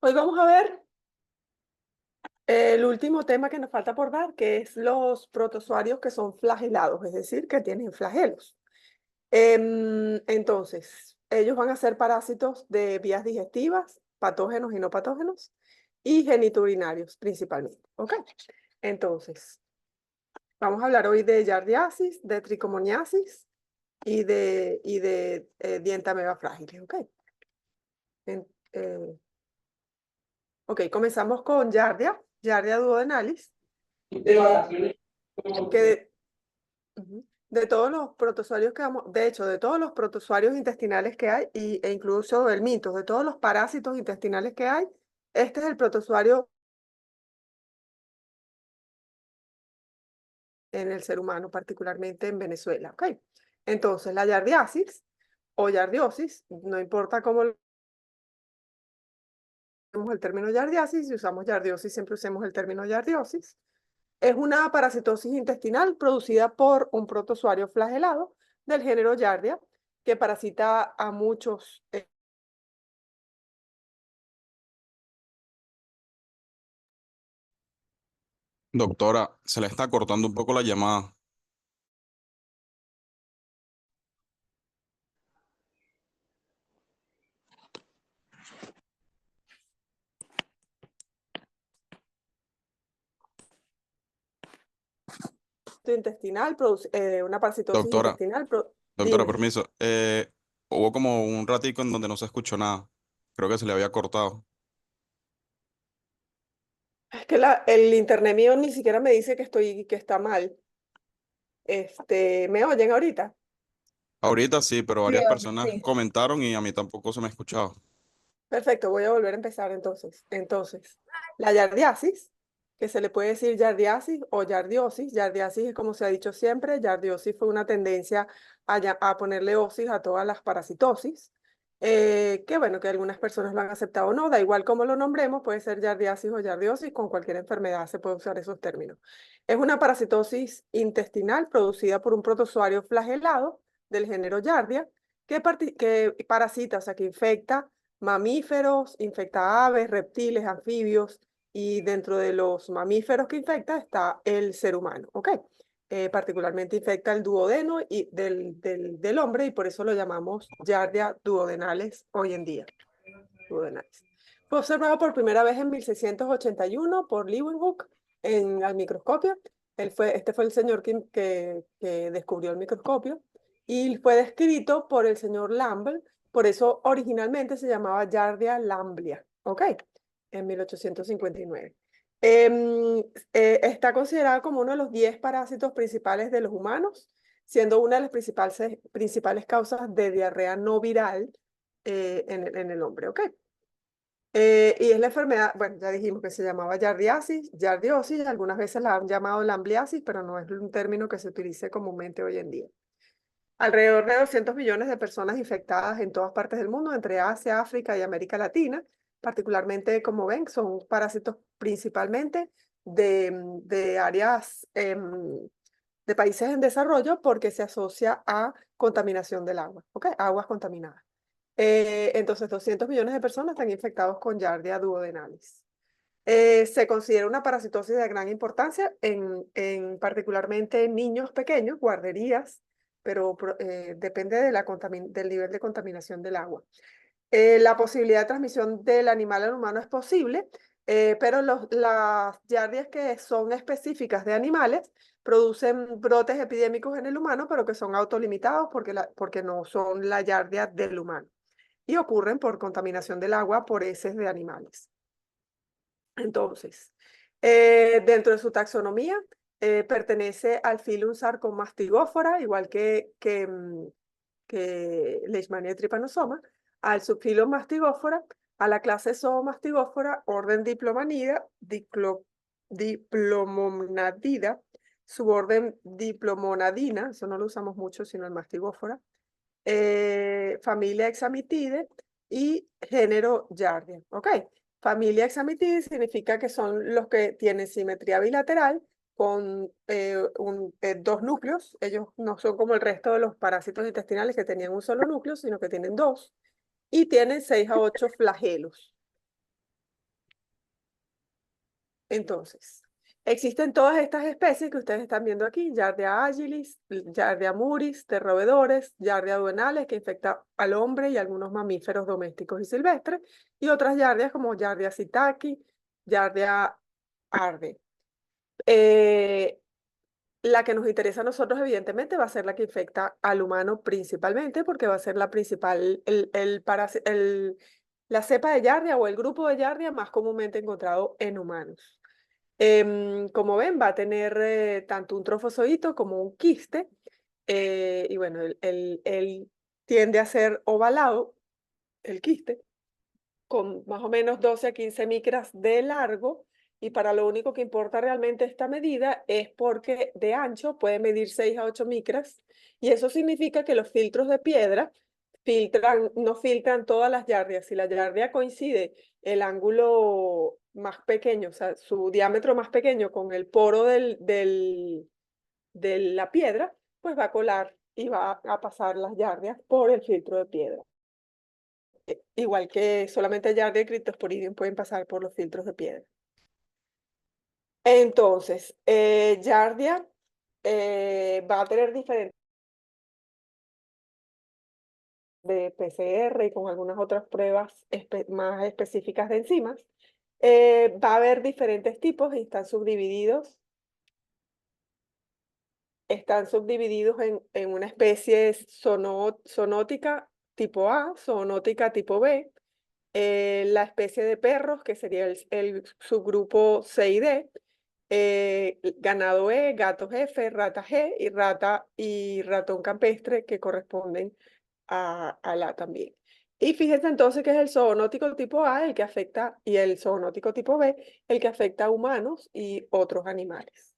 Hoy vamos a ver el último tema que nos falta abordar, que es los protozoarios que son flagelados, es decir, que tienen flagelos. Entonces, ellos van a ser parásitos de vías digestivas, patógenos y no patógenos, y genitourinarios principalmente. ¿Ok? Entonces, vamos a hablar hoy de yardiasis, de tricomoniasis y de dientameba frágiles. ¿Ok? En- eh, ok, comenzamos con Yardia duodenalis. Que de todos los protozoarios que vamos, de hecho, de todos los protozoarios intestinales que hay, e incluso el mitos, de todos los parásitos intestinales que hay, este es el protozoario en el ser humano, particularmente en Venezuela. ¿Ok? Entonces, la yardiasis o yardiosis, no importa cómo usemos el término yardiasis, si usamos yardiosis, siempre usemos el término yardiosis. Es una parasitosis intestinal producida por un protozoario flagelado del género Yardia, que parasita a muchos. Doctora, se le está cortando un poco la llamada. Intestinal, una parasitosis Doctora, intestinal. doctora, Dime, permiso. Hubo como un ratico en donde no se escuchó nada. Creo que se le había cortado. es que el internet mío ni siquiera me dice que está mal. ¿Me oyen ahorita? Ahorita sí, pero Sí, varias personas sí. comentaron y a mí tampoco se me escuchaba. Perfecto, voy a volver a empezar entonces. Entonces, la yardiasis, que se le puede decir yardiasis o yardiosis. Yardiasis es como se ha dicho siempre, yardiosis fue una tendencia a ponerle osis a todas las parasitosis, que bueno, que algunas personas lo han aceptado o no, da igual cómo lo nombremos, puede ser yardiasis o yardiosis, con cualquier enfermedad se puede usar esos términos. Es una parasitosis intestinal producida por un protozoario flagelado del género Yardia, que parasita, o sea, que infecta mamíferos, infecta aves, reptiles, anfibios, y dentro de los mamíferos que infecta está el ser humano, ¿ok? Particularmente infecta el duodeno del hombre y por eso lo llamamos Yardia duodenales hoy en día. Duodenales. Fue observado por primera vez en 1681 por Leeuwenhoek al microscopio. Este fue el señor que descubrió el microscopio y fue descrito por el señor Lamble. Por eso originalmente se llamaba Yardia lamblia, ¿ok? En 1859. Está considerada como uno de los 10 parásitos principales de los humanos, siendo una de las principales causas de diarrea no viral en el hombre, ¿ok? Y es la enfermedad, bueno, ya dijimos que se llamaba yardiasis, yardiosis, algunas veces la han llamado lambliasis, pero no es un término que se utilice comúnmente hoy en día. Alrededor de 200 millones de personas infectadas en todas partes del mundo, entre Asia, África y América Latina. Particularmente, como ven, son parásitos principalmente de áreas de países en desarrollo porque se asocia a contaminación del agua, ¿ok? Aguas contaminadas. Entonces, 200 millones de personas están infectados con Yardia duodenalis. Se considera una parasitosis de gran importancia en particularmente en niños pequeños, guarderías, pero depende del nivel de contaminación del agua. La posibilidad de transmisión del animal al humano es posible, pero las yardias que son específicas de animales producen brotes epidémicos en el humano, pero que son autolimitados porque no son la yardia del humano y ocurren por contaminación del agua por heces de animales. Entonces, dentro de su taxonomía, pertenece al filum Sarcomastigófora, igual que Leishmania trypanosoma, al subfilo Mastigófora, a la clase Zoomastigófora, orden Diplomonadida, suborden Diplomonadina, eso no lo usamos mucho, sino el Mastigófora, familia Hexamitide y género Yardia. ¿Ok? Familia Hexamitide significa que son los que tienen simetría bilateral con dos núcleos. Ellos no son como el resto de los parásitos intestinales que tenían un solo núcleo, sino que tienen dos. Y tienen 6 a 8 flagelos. Entonces, existen todas estas especies que ustedes están viendo aquí, Giardia agilis, Giardia muris, de roedores, Giardia duenales, que infecta al hombre y algunos mamíferos domésticos y silvestres, y otras Giardias como Giardia shiitake, Giardia arde. La que nos interesa a nosotros, evidentemente, va a ser la que infecta al humano principalmente, porque va a ser la principal, la cepa de Giardia o el grupo de Giardia más comúnmente encontrado en humanos. Como ven, va a tener tanto un trofozoito como un quiste, y bueno, él tiende a ser ovalado, el quiste, con más o menos 12 a 15 micras de largo, y para lo único que importa realmente esta medida es porque de ancho puede medir 6 a 8 micras, y eso significa que los filtros de piedra no filtran todas las yardias. Si la yardia coincide el ángulo más pequeño, o sea, su diámetro más pequeño con el poro de la piedra, pues va a colar y va a pasar las yardias por el filtro de piedra. Igual que solamente Yardia y Cryptosporidium pueden pasar por los filtros de piedra. Entonces, Yardia va a tener diferentes de PCR y con algunas otras pruebas más específicas de enzimas. Va a haber diferentes tipos y están subdivididos en una especie zoonótica tipo A, zoonótica tipo B, la especie de perros, que sería el subgrupo C y D, ganado E, gatos F, rata G y ratón campestre, que corresponden a la también. Y fíjense entonces que es el zoonótico tipo A el que afecta, y el zoonótico tipo B el que afecta a humanos y otros animales.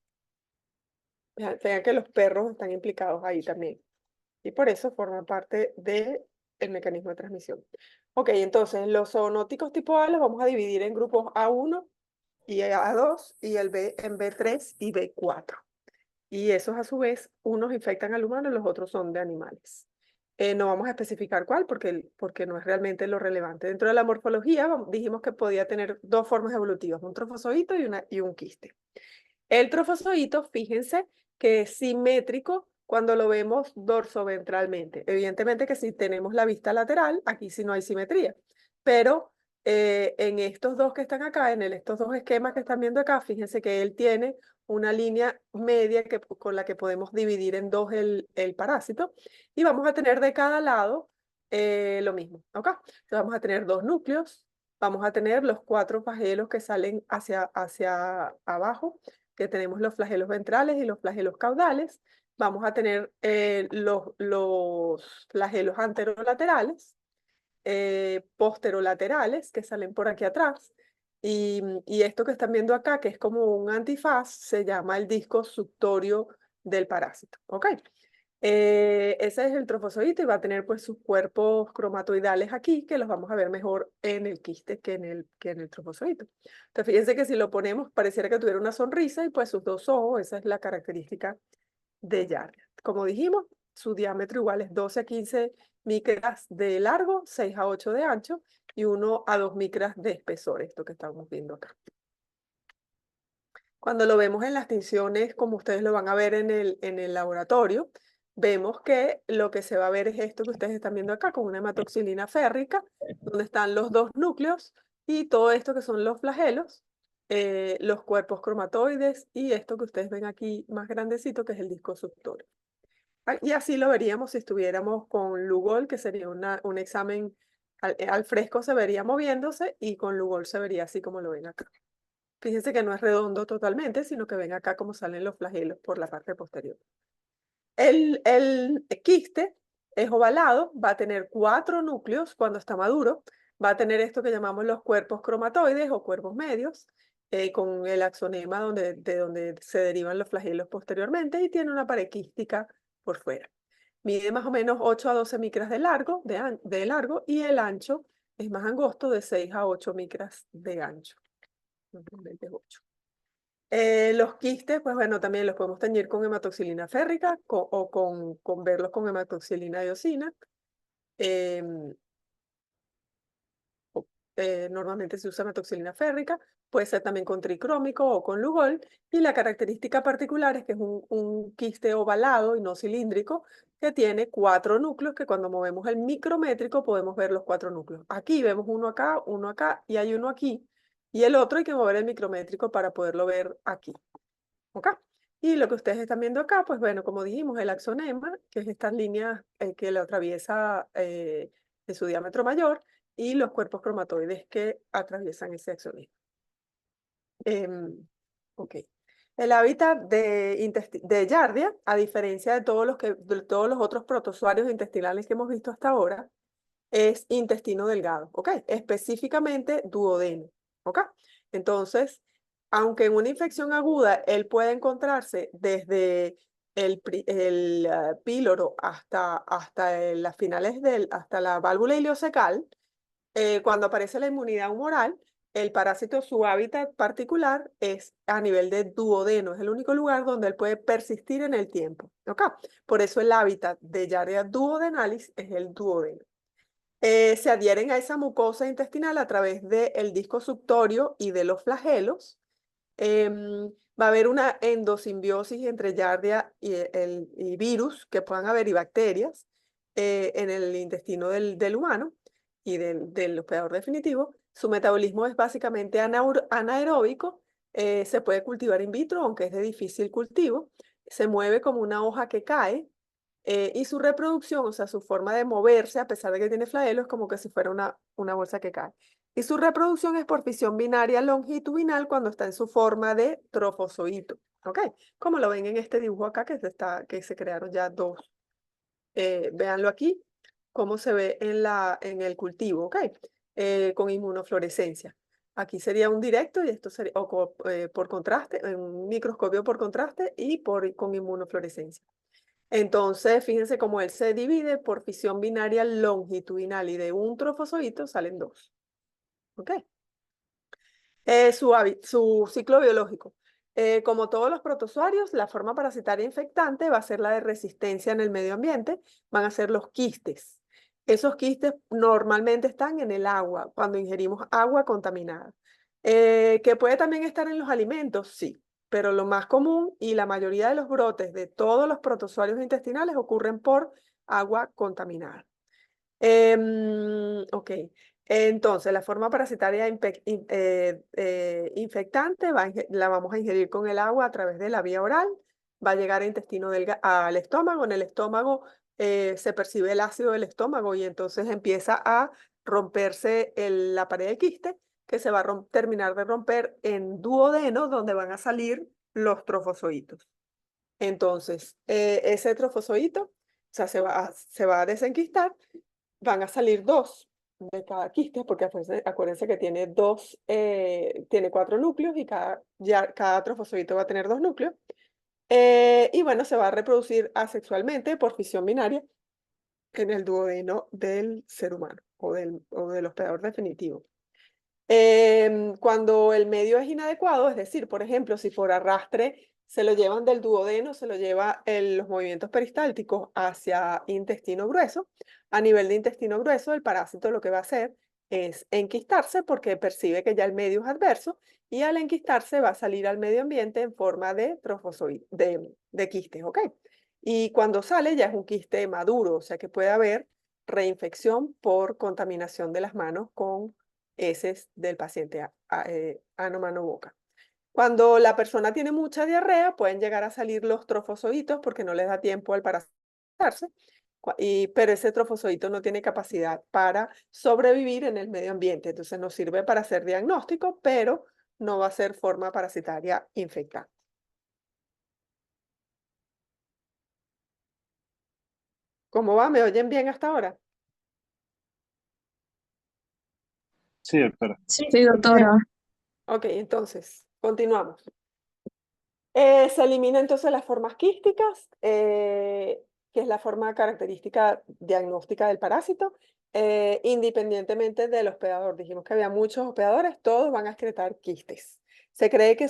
Vean que los perros están implicados ahí también. Y por eso forman parte del mecanismo de transmisión. Ok, entonces los zoonóticos tipo A los vamos a dividir en grupos A1 y A2 y el B en B3 y B4. Y esos a su vez, unos infectan al humano y los otros son de animales. No vamos a especificar cuál porque no es realmente lo relevante. Dentro de la morfología dijimos que podía tener dos formas evolutivas, un trofozoito y un quiste. El trofozoito, fíjense que es simétrico cuando lo vemos dorsoventralmente. Evidentemente que si tenemos la vista lateral, aquí sí no hay simetría, pero en estos dos que están acá, estos dos esquemas que están viendo acá, fíjense que él tiene una línea media con la que podemos dividir en dos el parásito, y vamos a tener de cada lado lo mismo, ¿ok? Entonces vamos a tener dos núcleos, vamos a tener los 4 flagelos que salen hacia abajo, que tenemos los flagelos ventrales y los flagelos caudales. Vamos a tener los flagelos anterolaterales, posterolaterales, que salen por aquí atrás. Y esto que están viendo acá, que es como un antifaz, se llama el disco suctorio del parásito. ¿Ok? Ese es el trofozoito y va a tener pues sus cuerpos cromatoidales aquí, que los vamos a ver mejor en el quiste que en el trofozoito. Entonces fíjense que si lo ponemos pareciera que tuviera una sonrisa y pues sus dos ojos, esa es la característica de Yardia. Como dijimos, su diámetro igual es 12 a 15 micras de largo, 6 a 8 de ancho y 1 a 2 micras de espesor, esto que estamos viendo acá. Cuando lo vemos en las tinciones, como ustedes lo van a ver en el laboratorio, vemos que lo que se va a ver es esto que ustedes están viendo acá, con una hematoxilina férrica, donde están los dos núcleos y todo esto que son los flagelos, los cuerpos cromatoides y esto que ustedes ven aquí más grandecito, que es el disco suctorio. Y así lo veríamos si estuviéramos con Lugol, que sería un examen al fresco, se vería moviéndose, y con Lugol se vería así como lo ven acá. Fíjense que no es redondo totalmente, sino que ven acá cómo salen los flagelos por la parte posterior. El quiste es ovalado, va a tener 4 núcleos cuando está maduro, va a tener esto que llamamos los cuerpos cromatoides o cuerpos medios, con el axonema de donde se derivan los flagelos posteriormente, y tiene una pared quística por fuera. Mide más o menos 8 a 12 micras de largo, y el ancho es más angosto, de 6 a 8 micras de ancho. Normalmente es 8. Los quistes, pues bueno, también los podemos teñir con hematoxilina férrica o con verlos con hematoxilina eosina. normalmente se usa metoxilina férrica, puede ser también con tricrómico o con Lugol, y la característica particular es que es un quiste ovalado y no cilíndrico, que tiene 4 núcleos, que cuando movemos el micrométrico podemos ver los 4 núcleos. Aquí vemos uno acá, y hay uno aquí, y el otro hay que mover el micrométrico para poderlo ver aquí. ¿Ok? Y lo que ustedes están viendo acá, pues bueno, como dijimos, el axonema, que es esta línea que lo atraviesa en su diámetro mayor, y los cuerpos cromatoides que atraviesan ese axonema. Ok. El hábitat de Giardia, a diferencia de de todos los otros protozoarios intestinales que hemos visto hasta ahora, es intestino delgado, ¿ok? Específicamente duodeno, ¿ok? Entonces, aunque en una infección aguda él puede encontrarse desde el píloro hasta las finales hasta la válvula ileocecal, cuando aparece la inmunidad humoral, el parásito, su hábitat particular es a nivel de duodeno, es el único lugar donde él puede persistir en el tiempo, ¿ok? Por eso el hábitat de Giardia duodenalis es el duodeno. Se adhieren a esa mucosa intestinal a través del disco suctorio y de los flagelos. Va a haber una endosimbiosis entre Giardia y virus que puedan haber y bacterias en el intestino del humano y del hospedador definitivo. Su metabolismo es básicamente anaeróbico. Se puede cultivar in vitro, aunque es de difícil cultivo. Se mueve como una hoja que cae. Y su reproducción, o sea, su forma de moverse, a pesar de que tiene flagelo, es como que si fuera una bolsa que cae. Y su reproducción es por fisión binaria longitudinal cuando está en su forma de trofozoito. ¿Ok? Como lo ven en este dibujo acá, que se crearon ya dos. Véanlo aquí, cómo se ve en el cultivo, ¿ok? Con inmunofluorescencia. Aquí sería un directo y esto sería por contraste, en un microscopio por contraste y con inmunofluorescencia. Entonces, fíjense cómo él se divide por fisión binaria longitudinal y de un trofozoito salen dos. ¿Ok? Su ciclo biológico. Como todos los protozoarios, la forma parasitaria infectante va a ser la de resistencia en el medio ambiente, van a ser los quistes. Esos quistes normalmente están en el agua, cuando ingerimos agua contaminada. ¿Que puede también estar en los alimentos? Sí, pero lo más común y la mayoría de los brotes de todos los protozoarios intestinales ocurren por agua contaminada. Ok, entonces la forma parasitaria infectante la vamos a ingerir con el agua a través de la vía oral, va a llegar al estómago, en el estómago se percibe el ácido del estómago y entonces empieza a romperse la pared de quiste que se va a terminar de romper en duodeno donde van a salir los trofozoitos. Entonces, ese trofozoito, o sea, se va a desenquistar, van a salir dos de cada quiste, porque acuérdense que tiene tiene 4 núcleos y cada trofozoito va a tener 2 núcleos. Y bueno, se va a reproducir asexualmente por fisión binaria en el duodeno del ser humano o del hospedador definitivo. Cuando el medio es inadecuado, es decir, por ejemplo, si por arrastre se lo llevan del duodeno, se lo lleva los movimientos peristálticos hacia intestino grueso, a nivel de intestino grueso, el parásito lo que va a hacer es enquistarse porque percibe que ya el medio es adverso y al enquistarse va a salir al medio ambiente en forma de de quistes, ¿ok? Y cuando sale ya es un quiste maduro, o sea que puede haber reinfección por contaminación de las manos con heces del paciente ano, mano, boca. Cuando la persona tiene mucha diarrea, pueden llegar a salir los trofozoitos porque no les da tiempo al parasitarse, pero ese trofozoito no tiene capacidad para sobrevivir en el medio ambiente, entonces nos sirve para hacer diagnóstico, pero no va a ser forma parasitaria infectante. ¿Cómo va? ¿Me oyen bien hasta ahora? Sí, doctora. Sí, doctora. Ok, entonces, continuamos. Se elimina entonces las formas quísticas, que es la forma característica diagnóstica del parásito, independientemente del hospedador. Dijimos que había muchos hospedadores, todos van a excretar quistes. Se cree que,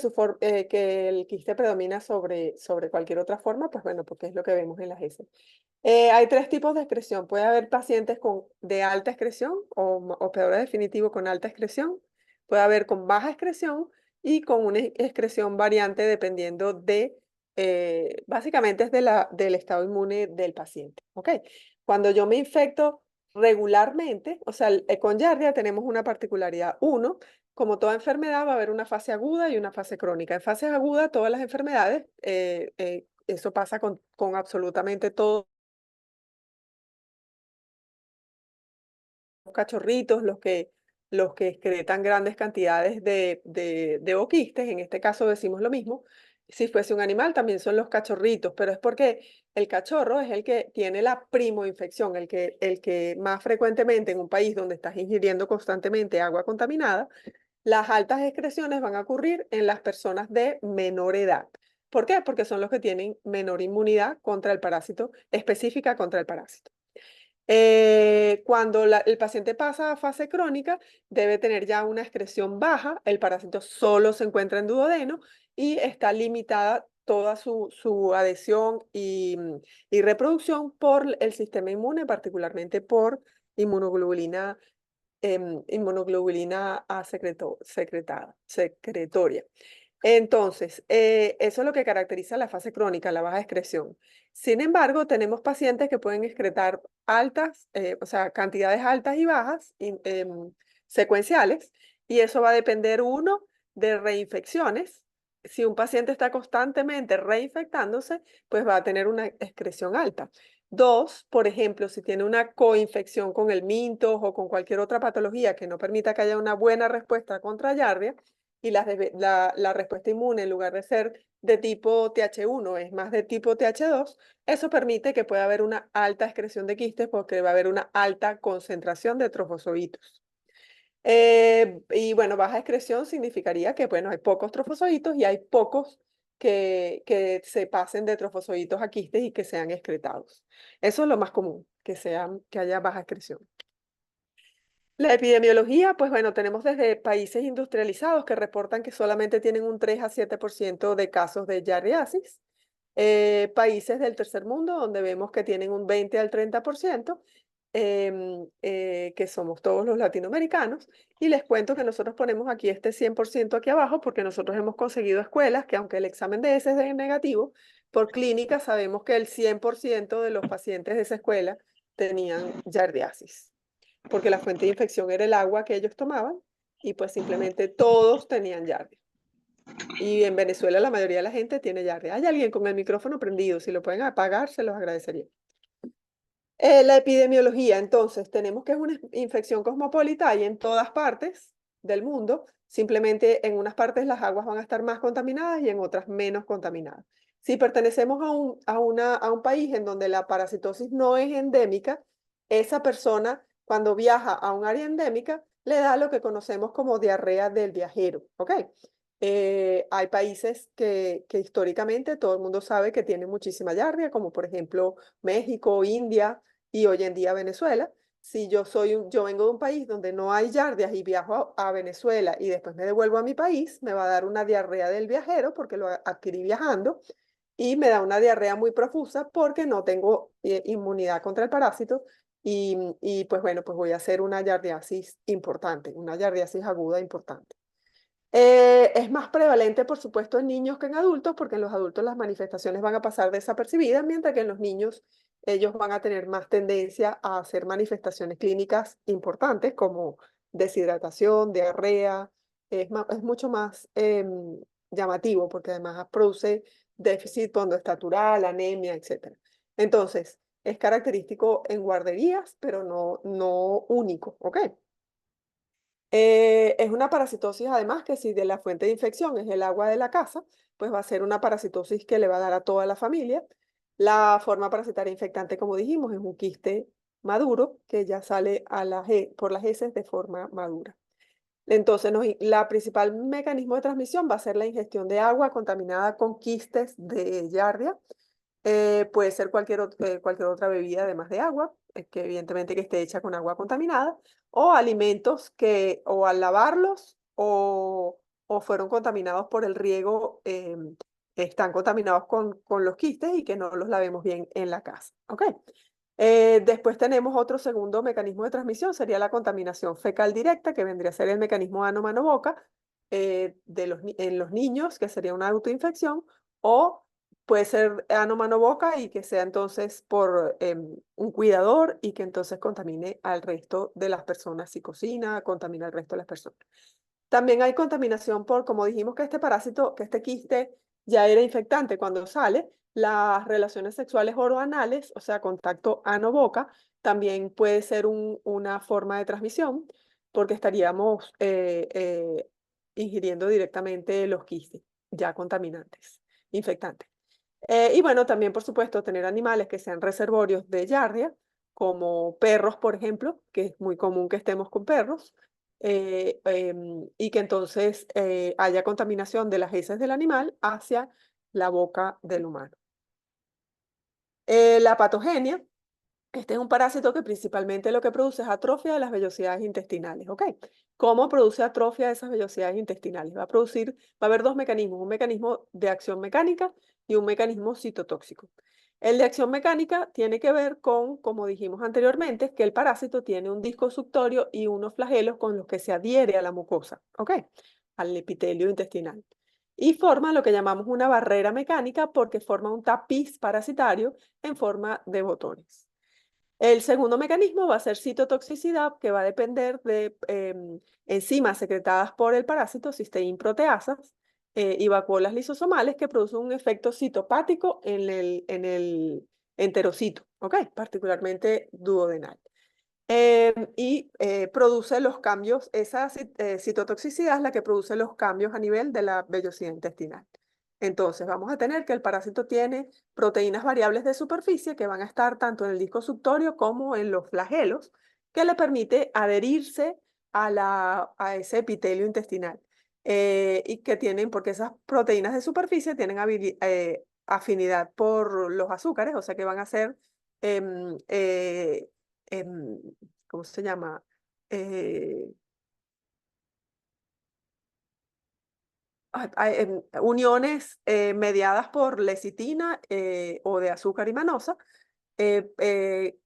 que el quiste predomina sobre cualquier otra forma, pues bueno, porque es lo que vemos en las heces. Hay tres tipos de excreción. Puede haber pacientes de alta excreción o peor definitivo con alta excreción. Puede haber con baja excreción y con una excreción variante dependiendo básicamente es del estado inmune del paciente. ¿Ok? Cuando yo me infecto regularmente, o sea, con Giardia tenemos una particularidad. Uno, como toda enfermedad va a haber una fase aguda y una fase crónica. En fase aguda, todas las enfermedades, eso pasa con absolutamente todo. Los cachorritos, los que excretan grandes cantidades de oquistes, en este caso decimos lo mismo. Si fuese un animal, también son los cachorritos, pero es porque el cachorro es el que tiene la primoinfección, el que más frecuentemente en un país donde estás ingiriendo constantemente agua contaminada, las altas excreciones van a ocurrir en las personas de menor edad. ¿Por qué? Porque son los que tienen menor inmunidad contra el parásito, específica contra el parásito. Cuando el paciente pasa a fase crónica, debe tener ya una excreción baja, el parásito solo se encuentra en duodeno y está limitada toda su adhesión y reproducción por el sistema inmune, particularmente por inmunoglobulina A secretoria. Entonces, eso es lo que caracteriza la fase crónica, la baja excreción. Sin embargo, tenemos pacientes que pueden excretar altas, o sea, cantidades altas y bajas secuenciales, y eso va a depender, uno, de reinfecciones. Si un paciente está constantemente reinfectándose, pues va a tener una excreción alta. Dos, por ejemplo, si tiene una coinfección con el mintos o con cualquier otra patología que no permita que haya una buena respuesta contra Giardia, y la respuesta inmune, en lugar de ser de tipo TH1, es más de tipo TH2, eso permite que pueda haber una alta excreción de quistes porque va a haber una alta concentración de trofozoitos. Y bueno, baja excreción significaría que, bueno, hay pocos trofozoitos y hay pocos que se pasen de trofozoitos a quistes y que sean excretados. Eso es lo más común, que haya baja excreción. La epidemiología, pues bueno, tenemos desde países industrializados que reportan que solamente tienen un 3 a 7% de casos de giardiasis, países del tercer mundo donde vemos que tienen un 20 al 30%, que somos todos los latinoamericanos, y les cuento que nosotros ponemos aquí este 100% aquí abajo porque nosotros hemos conseguido escuelas que aunque el examen de ese es negativo, por clínica sabemos que el 100% de los pacientes de esa escuela tenían giardiasis porque la fuente de infección era el agua que ellos tomaban y pues simplemente todos tenían Giardia. Y en Venezuela la mayoría de la gente tiene Giardia. Hay alguien con el micrófono prendido, si lo pueden apagar se los agradecería. La epidemiología, entonces, tenemos que es una infección cosmopolita, hay en todas partes del mundo, simplemente en unas partes las aguas van a estar más contaminadas y en otras menos contaminadas. Si pertenecemos a un país en donde la parasitosis no es endémica, esa persona cuando viaja a un área endémica le da lo que conocemos como diarrea del viajero, ¿ok? Hay países que históricamente todo el mundo sabe que tienen muchísima Giardia, como por ejemplo México, India y hoy en día Venezuela. Si yo vengo de un país donde no hay Giardias y viajo a Venezuela y después me devuelvo a mi país, me va a dar una diarrea del viajero porque lo adquirí viajando y me da una diarrea muy profusa porque no tengo inmunidad contra el parásito y pues bueno, pues voy a hacer una giardiasis importante, una giardiasis aguda importante. Es más prevalente, por supuesto, en niños que en adultos, porque en los adultos las manifestaciones van a pasar desapercibidas, mientras que en los niños ellos van a tener más tendencia a hacer manifestaciones clínicas importantes como deshidratación, diarrea, es mucho más llamativo porque además produce déficit pondoestatural, anemia, etc. Entonces, es característico en guarderías, pero no único, ¿ok? Es una parasitosis además que si de la fuente de infección es el agua de la casa, pues va a ser una parasitosis que le va a dar a toda la familia. La forma parasitaria infectante, como dijimos, es un quiste maduro que ya sale por las heces de forma madura. Entonces, la principal mecanismo de transmisión va a ser la ingestión de agua contaminada con quistes de Giardia. Puede ser cualquier otra bebida además de agua, que evidentemente que esté hecha con agua contaminada, o alimentos que o al lavarlos o fueron contaminados por el riego, están contaminados con los quistes y que no los lavemos bien en la casa. ¿Ok? Después tenemos otro segundo mecanismo de transmisión, sería la contaminación fecal directa, que vendría a ser el mecanismo ano-mano-boca en los niños, que sería una autoinfección, o puede ser ano-mano-boca y que sea entonces por un cuidador y que entonces contamine al resto de las personas si cocina, contamina al resto de las personas. También hay contaminación por, como dijimos que este parásito, que este quiste ya era infectante cuando sale, las relaciones sexuales oroanales, o sea, contacto ano-boca, también puede ser una forma de transmisión porque estaríamos ingiriendo directamente los quistes ya contaminantes, infectantes. Y bueno, también, por supuesto, tener animales que sean reservorios de Giardia, como perros, por ejemplo, que es muy común que estemos con perros, y que entonces haya contaminación de las heces del animal hacia la boca del humano. La patogenia, este es un parásito que principalmente lo que produce es atrofia de las vellosidades intestinales, ¿ok? ¿Cómo produce atrofia de esas vellosidades intestinales? Va a haber dos mecanismos, un mecanismo de acción mecánica y un mecanismo citotóxico. El de acción mecánica tiene que ver con, como dijimos anteriormente, que el parásito tiene un disco suctorio y unos flagelos con los que se adhiere a la mucosa, ¿ok? Al epitelio intestinal. Y forma lo que llamamos una barrera mecánica porque forma un tapiz parasitario en forma de botones. El segundo mecanismo va a ser citotoxicidad, que va a depender de enzimas secretadas por el parásito, cisteín-proteasas, y vacuolas lisosomales que producen un efecto citopático en el enterocito, ¿ok? Particularmente duodenal. Produce los cambios, esa citotoxicidad es la que produce los cambios a nivel de la vellosidad intestinal. Entonces, vamos a tener que el parásito tiene proteínas variables de superficie que van a estar tanto en el disco suctorio como en los flagelos, que le permite adherirse a ese epitelio intestinal. Y que tienen, porque esas proteínas de superficie tienen afinidad por los azúcares, o sea que van a ser em, em, ¿cómo se llama? Eh, Uniones mediadas por lecitina o de azúcar y manosa eh, eh,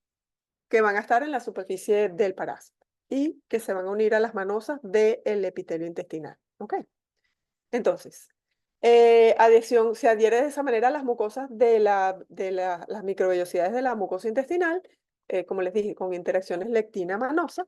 que van a estar en la superficie del parásito y que se van a unir a las manosas del epitelio intestinal. ¿Ok? Entonces, se adhiere de esa manera a las mucosas las microvellosidades de la mucosa intestinal, como les dije, con interacciones lectina-manosa.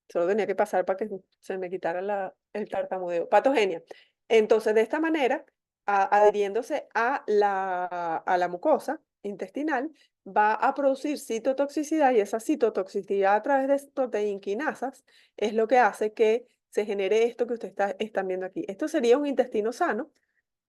Solo tenía que pasar para que se me quitara el tartamudeo. Patogenia. Entonces, de esta manera, adhiriéndose a la mucosa intestinal, va a producir citotoxicidad y esa citotoxicidad a través de proteinquinasas es lo que hace que se genere esto que ustedes están viendo aquí. Esto sería un intestino sano.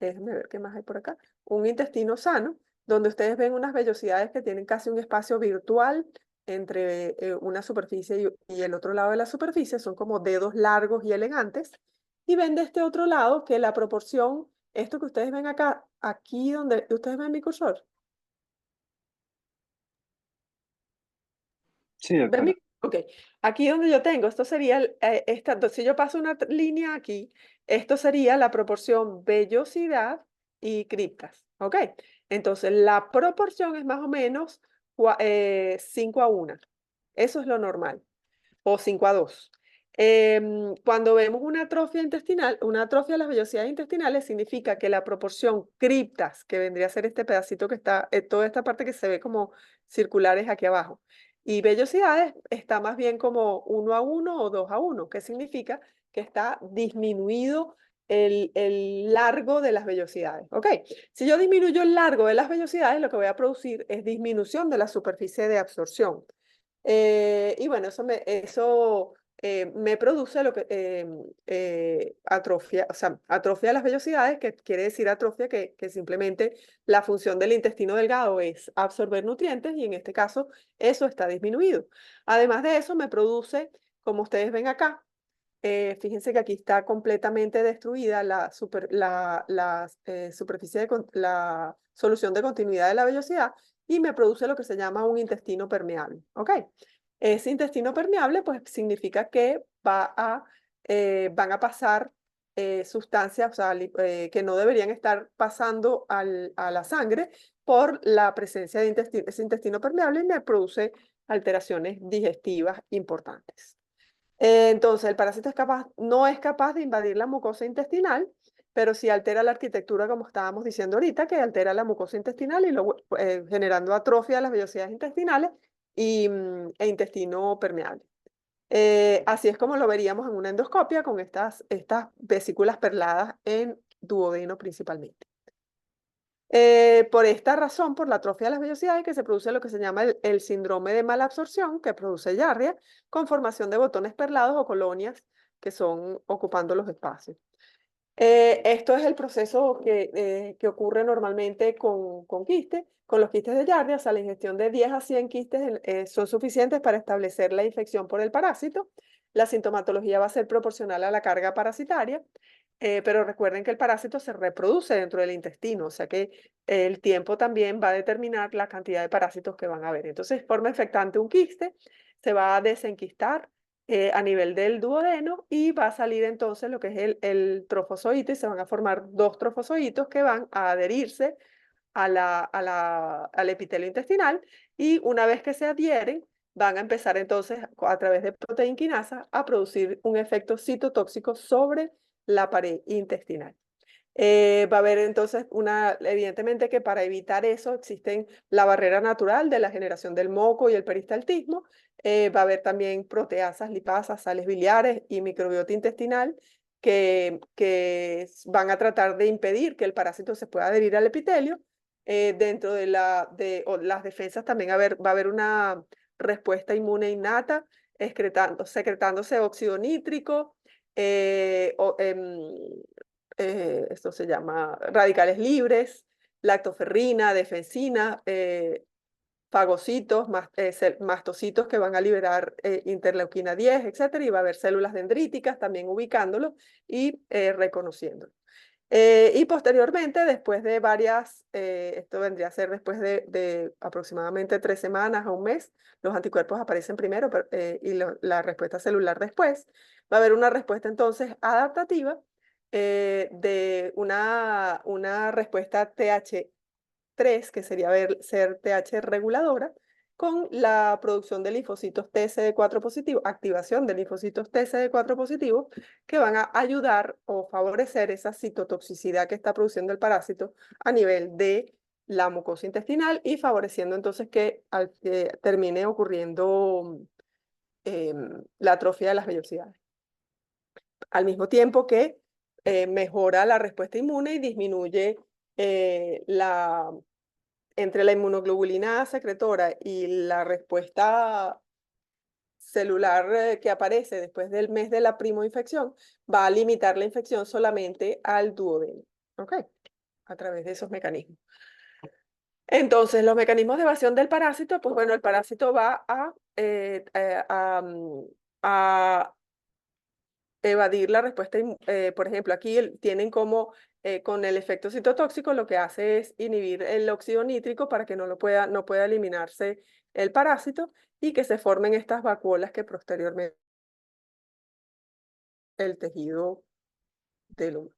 Déjenme ver qué más hay por acá. Un intestino sano, donde ustedes ven unas vellosidades que tienen casi un espacio virtual entre una superficie y el otro lado de la superficie, son como dedos largos y elegantes. Y ven de este otro lado que la proporción, esto que ustedes ven acá, aquí donde ustedes ven mi cursor. Sí, ¿Ven doctora. Ok, aquí donde yo tengo, esto sería, si yo paso una línea aquí, esto sería la proporción vellosidad y criptas, ¿ok? Entonces, la proporción es más o menos 5:1. Eso es lo normal, o 5:2. Cuando vemos una atrofia intestinal, una atrofia de las vellosidades intestinales significa que la proporción criptas, que vendría a ser este pedacito que está, toda esta parte que se ve como circulares aquí abajo, y vellosidades está más bien como 1:1 o 2:1, que significa que está disminuido el largo de las vellosidades. ¿Ok? Si yo disminuyo el largo de las vellosidades, lo que voy a producir es disminución de la superficie de absorción. Y bueno, eso me produce lo que atrofia, o sea, atrofia de las vellosidades, que quiere decir atrofia que simplemente la función del intestino delgado es absorber nutrientes y en este caso eso está disminuido. Además de eso, me produce, como ustedes ven acá, fíjense que aquí está completamente destruida la superficie la solución de continuidad de la vellosidad y me produce lo que se llama un intestino permeable. ¿Ok? Ese intestino permeable pues significa que van a pasar sustancias, o sea, que no deberían estar pasando a la sangre por la presencia de ese intestino permeable y me produce alteraciones digestivas importantes. Entonces, el parásito no es capaz de invadir la mucosa intestinal, pero sí altera la arquitectura, como estábamos diciendo ahorita, que altera la mucosa intestinal y generando atrofia de las vellosidades intestinales e intestino permeable. Así es como lo veríamos en una endoscopia con estas vesículas perladas en duodeno principalmente. Por esta razón, por la atrofia de las vellosidades, que se produce lo que se llama el síndrome de malabsorción, que produce diarrea, con formación de botones perlados o colonias que son ocupando los espacios. Esto es el proceso que ocurre normalmente con quistes, con los quistes de Giardia. O sea, la ingestión de 10 a 100 quistes son suficientes para establecer la infección por el parásito. La sintomatología va a ser proporcional a la carga parasitaria, pero recuerden que el parásito se reproduce dentro del intestino, o sea que el tiempo también va a determinar la cantidad de parásitos que van a haber. Entonces, forma infectante un quiste, se va a desenquistar a nivel del duodeno y va a salir entonces lo que es el trofozoito y se van a formar dos trofozoitos que van a adherirse al epitelio intestinal y una vez que se adhieren van a empezar entonces a través de proteína quinasa a producir un efecto citotóxico sobre la pared intestinal. Va a haber entonces evidentemente que para evitar eso existen la barrera natural de la generación del moco y el peristaltismo. Va a haber también proteasas, lipasas, sales biliares y microbiota intestinal que van a tratar de impedir que el parásito se pueda adherir al epitelio. Dentro de las defensas también va a haber una respuesta inmune innata, secretándose óxido nítrico, esto se llama radicales libres, lactoferrina, defensina, fagocitos, mastocitos que van a liberar interleuquina 10, etcétera, y va a haber células dendríticas también ubicándolo y reconociéndolo. Y posteriormente, después de esto vendría a ser después de aproximadamente 3 semanas a un mes, los anticuerpos aparecen primero y la respuesta celular después. Va a haber una respuesta entonces adaptativa de una respuesta TH3, que sería ser TH reguladora, con la producción de linfocitos TCD4 positivos, activación de linfocitos TCD4 positivos, que van a ayudar o favorecer esa citotoxicidad que está produciendo el parásito a nivel de la mucosa intestinal y favoreciendo entonces que termine ocurriendo la atrofia de las vellosidades. Al mismo tiempo que mejora la respuesta inmune y disminuye entre la inmunoglobulina secretora y la respuesta celular que aparece después del mes de la primoinfección, va a limitar la infección solamente al duodeno, ¿ok? A través de esos mecanismos. Entonces, los mecanismos de evasión del parásito, pues bueno, el parásito va a evadir la respuesta, por ejemplo, aquí tienen como con el efecto citotóxico lo que hace es inhibir el óxido nítrico para que no pueda eliminarse el parásito y que se formen estas vacuolas que posteriormente el tejido del humano.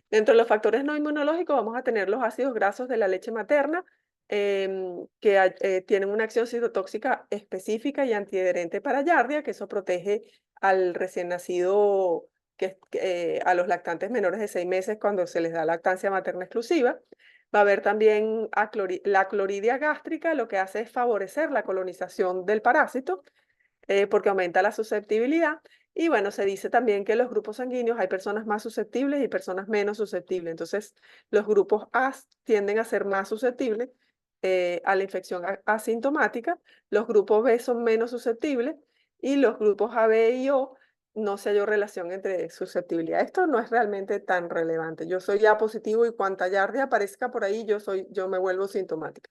Dentro de los factores no inmunológicos vamos a tener los ácidos grasos de la leche materna que tienen una acción citotóxica específica y antiadherente para Giardia, que eso protege al recién nacido, a los lactantes menores de 6 meses cuando se les da lactancia materna exclusiva. Va a haber también la cloridia gástrica, lo que hace es favorecer la colonización del parásito porque aumenta la susceptibilidad. Y bueno, se dice también que los grupos sanguíneos hay personas más susceptibles y personas menos susceptibles. Entonces, los grupos A tienden a ser más susceptibles a la infección asintomática, los grupos B son menos susceptibles y los grupos A, B y O no se halló relación entre susceptibilidad. Esto no es realmente tan relevante. Yo soy A positivo y cuanta Giardia aparezca por ahí, yo me vuelvo sintomática.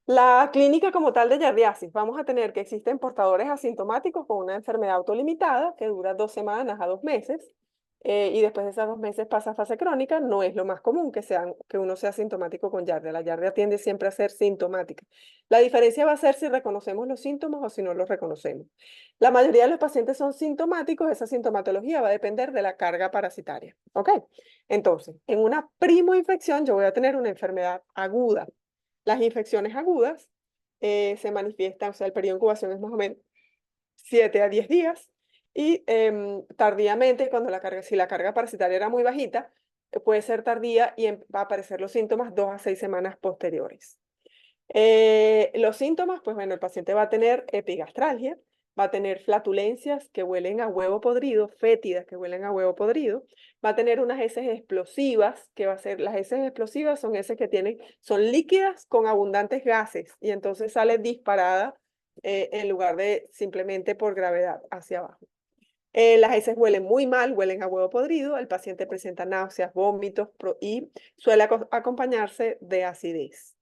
La clínica como tal de giardiasis, vamos a tener que existen portadores asintomáticos con una enfermedad autolimitada que dura 2 semanas a 2 meses. y después de esos 2 meses pasa a fase crónica, no es lo más común que uno sea sintomático con giardia. La giardia tiende siempre a ser sintomática. La diferencia va a ser si reconocemos los síntomas o si no los reconocemos. La mayoría de los pacientes son sintomáticos, esa sintomatología va a depender de la carga parasitaria. ¿Ok? Entonces, en una primoinfección yo voy a tener una enfermedad aguda. Las infecciones agudas se manifiestan, o sea, el periodo de incubación es más o menos 7 a 10 días. Y tardíamente, si la carga parasitaria era muy bajita, puede ser tardía y va a aparecer los síntomas 2 a 6 semanas posteriores. Los síntomas, pues bueno, el paciente va a tener epigastralgia, va a tener flatulencias que huelen a huevo podrido, fétidas que huelen a huevo podrido, va a tener unas heces explosivas, que va a ser, las heces explosivas son heces que son líquidas con abundantes gases y entonces sale disparada en lugar de simplemente por gravedad hacia abajo. Las heces huelen muy mal, huelen a huevo podrido, el paciente presenta náuseas, vómitos y suele acompañarse de acidez.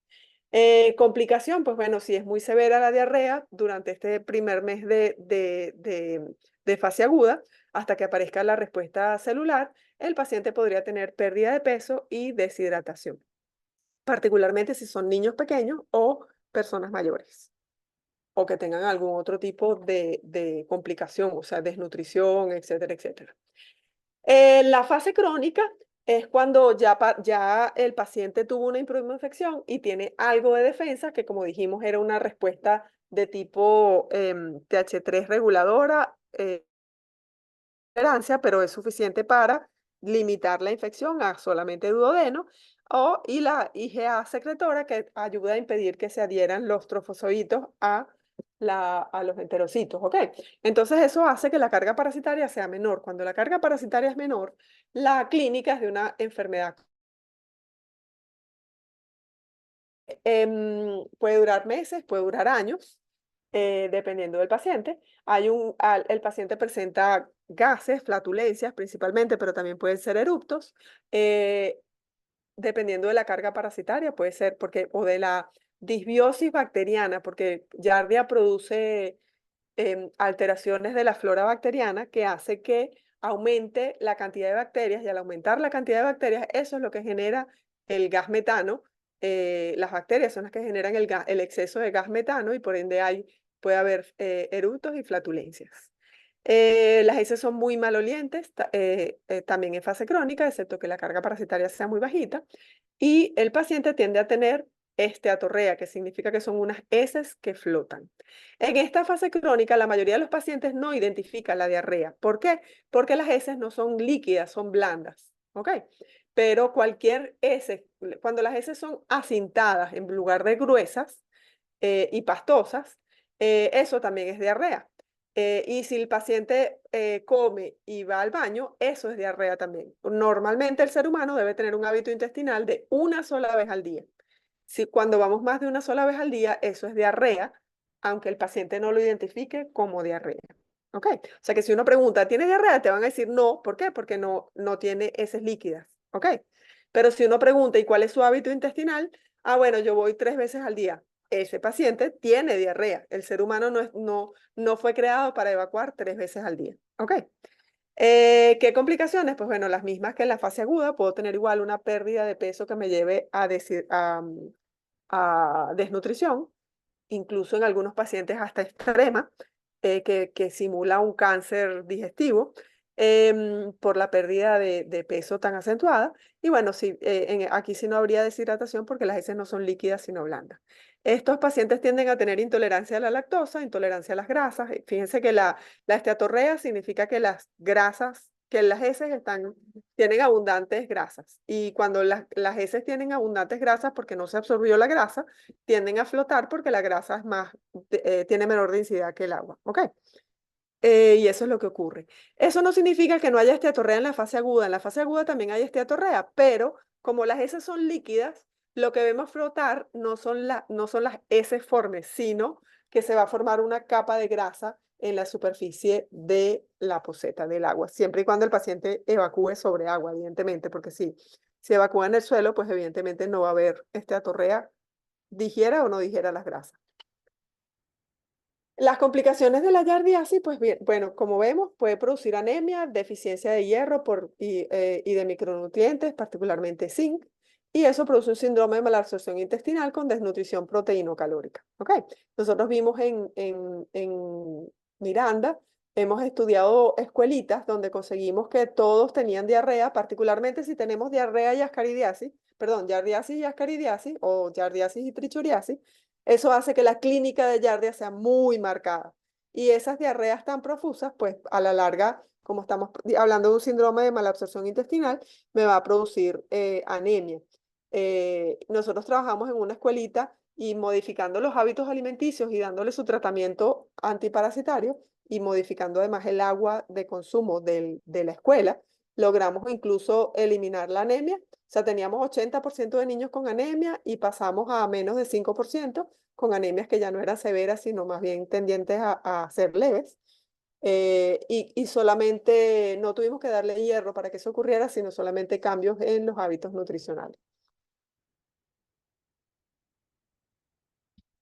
Complicación, pues bueno, si es muy severa la diarrea durante este primer mes de fase aguda, hasta que aparezca la respuesta celular, el paciente podría tener pérdida de peso y deshidratación, particularmente si son niños pequeños o personas mayores, o que tengan algún otro tipo de complicación, o sea, desnutrición, etcétera, etcétera. La fase crónica es cuando ya el paciente tuvo una infección y tiene algo de defensa, que como dijimos era una respuesta de tipo TH3 reguladora, tolerancia, pero es suficiente para limitar la infección a solamente duodeno, y la IgA secretora que ayuda a impedir que se adhieran los trofozoitos a los enterocitos, ¿ok? Entonces eso hace que la carga parasitaria sea menor. Cuando la carga parasitaria es menor, la clínica es de una enfermedad. Puede durar meses, puede durar años, dependiendo del paciente. El paciente presenta gases, flatulencias principalmente, pero también pueden ser eruptos. Dependiendo de la carga parasitaria, puede ser o de la disbiosis bacteriana, porque Giardia produce alteraciones de la flora bacteriana que hace que aumente la cantidad de bacterias, y al aumentar la cantidad de bacterias, eso es lo que genera el gas metano. Las bacterias son las que generan el exceso de gas metano y por ende puede haber eructos y flatulencias. Las heces son muy malolientes, también en fase crónica, excepto que la carga parasitaria sea muy bajita, y el paciente tiende a tener esteatorrea, que significa que son unas heces que flotan. En esta fase crónica, la mayoría de los pacientes no identifican la diarrea. ¿Por qué? Porque las heces no son líquidas, son blandas, ¿ok? Pero cualquier heces, cuando las heces son acintadas en lugar de gruesas y pastosas, eso también es diarrea. Y si el paciente come y va al baño, eso es diarrea también. Normalmente el ser humano debe tener un hábito intestinal de una sola vez al día. Si cuando vamos más de una sola vez al día, eso es diarrea, aunque el paciente no lo identifique como diarrea. ¿Ok? O sea que si uno pregunta, ¿tiene diarrea? Te van a decir no. ¿Por qué? Porque no tiene heces líquidas. ¿Ok? Pero si uno pregunta, ¿y cuál es su hábito intestinal? Ah, bueno, yo voy 3 veces al día. Ese paciente tiene diarrea. El ser humano no fue creado para evacuar 3 veces al día. ¿Ok? ¿Qué complicaciones? Pues bueno, las mismas que en la fase aguda. Puedo tener igual una pérdida de peso que me lleve a desnutrición, incluso en algunos pacientes hasta extrema, que simula un cáncer digestivo por la pérdida de peso tan acentuada. Y bueno, sí, aquí sí no habría deshidratación porque las heces no son líquidas sino blandas. Estos pacientes tienden a tener intolerancia a la lactosa, intolerancia a las grasas. Fíjense que la esteatorrea significa que las grasas, que las heces tienen abundantes grasas. Y cuando las heces tienen abundantes grasas porque no se absorbió la grasa, tienden a flotar porque la grasa tiene menor densidad que el agua, ¿ok? Y eso es lo que ocurre. Eso no significa que no haya esteatorrea en la fase aguda. En la fase aguda también hay esteatorrea, pero como las heces son líquidas, lo que vemos flotar no son las heces formes, sino que se va a formar una capa de grasa en la superficie de la poceta del agua, siempre y cuando el paciente evacúe sobre agua, evidentemente, porque si evacúa en el suelo, pues evidentemente no va a haber esteatorrea, digiera o no digiera las grasas. Las complicaciones de la yardiasis, pues bien, bueno, como vemos, puede producir anemia, deficiencia de hierro y de micronutrientes, particularmente zinc, y eso produce un síndrome de malabsorción intestinal con desnutrición proteíno-calórica. ¿Ok? Nosotros vimos en Miranda, hemos estudiado escuelitas donde conseguimos que todos tenían diarrea, particularmente si tenemos diarrea y ascaridiasis, perdón, yardiasis y ascaridiasis, o yardiasis y trichuriasis. Eso hace que la clínica de Yardia sea muy marcada. Y esas diarreas tan profusas, pues a la larga, como estamos hablando de un síndrome de malabsorción intestinal, me va a producir anemia. Nosotros trabajamos en una escuelita y modificando los hábitos alimenticios y dándole su tratamiento antiparasitario y modificando además el agua de consumo de la escuela, logramos incluso eliminar la anemia. O sea, teníamos 80% de niños con anemia y pasamos a menos de 5% con anemias que ya no eran severas, sino más bien tendientes a ser leves. Y solamente no tuvimos que darle hierro para que eso ocurriera, sino solamente cambios en los hábitos nutricionales.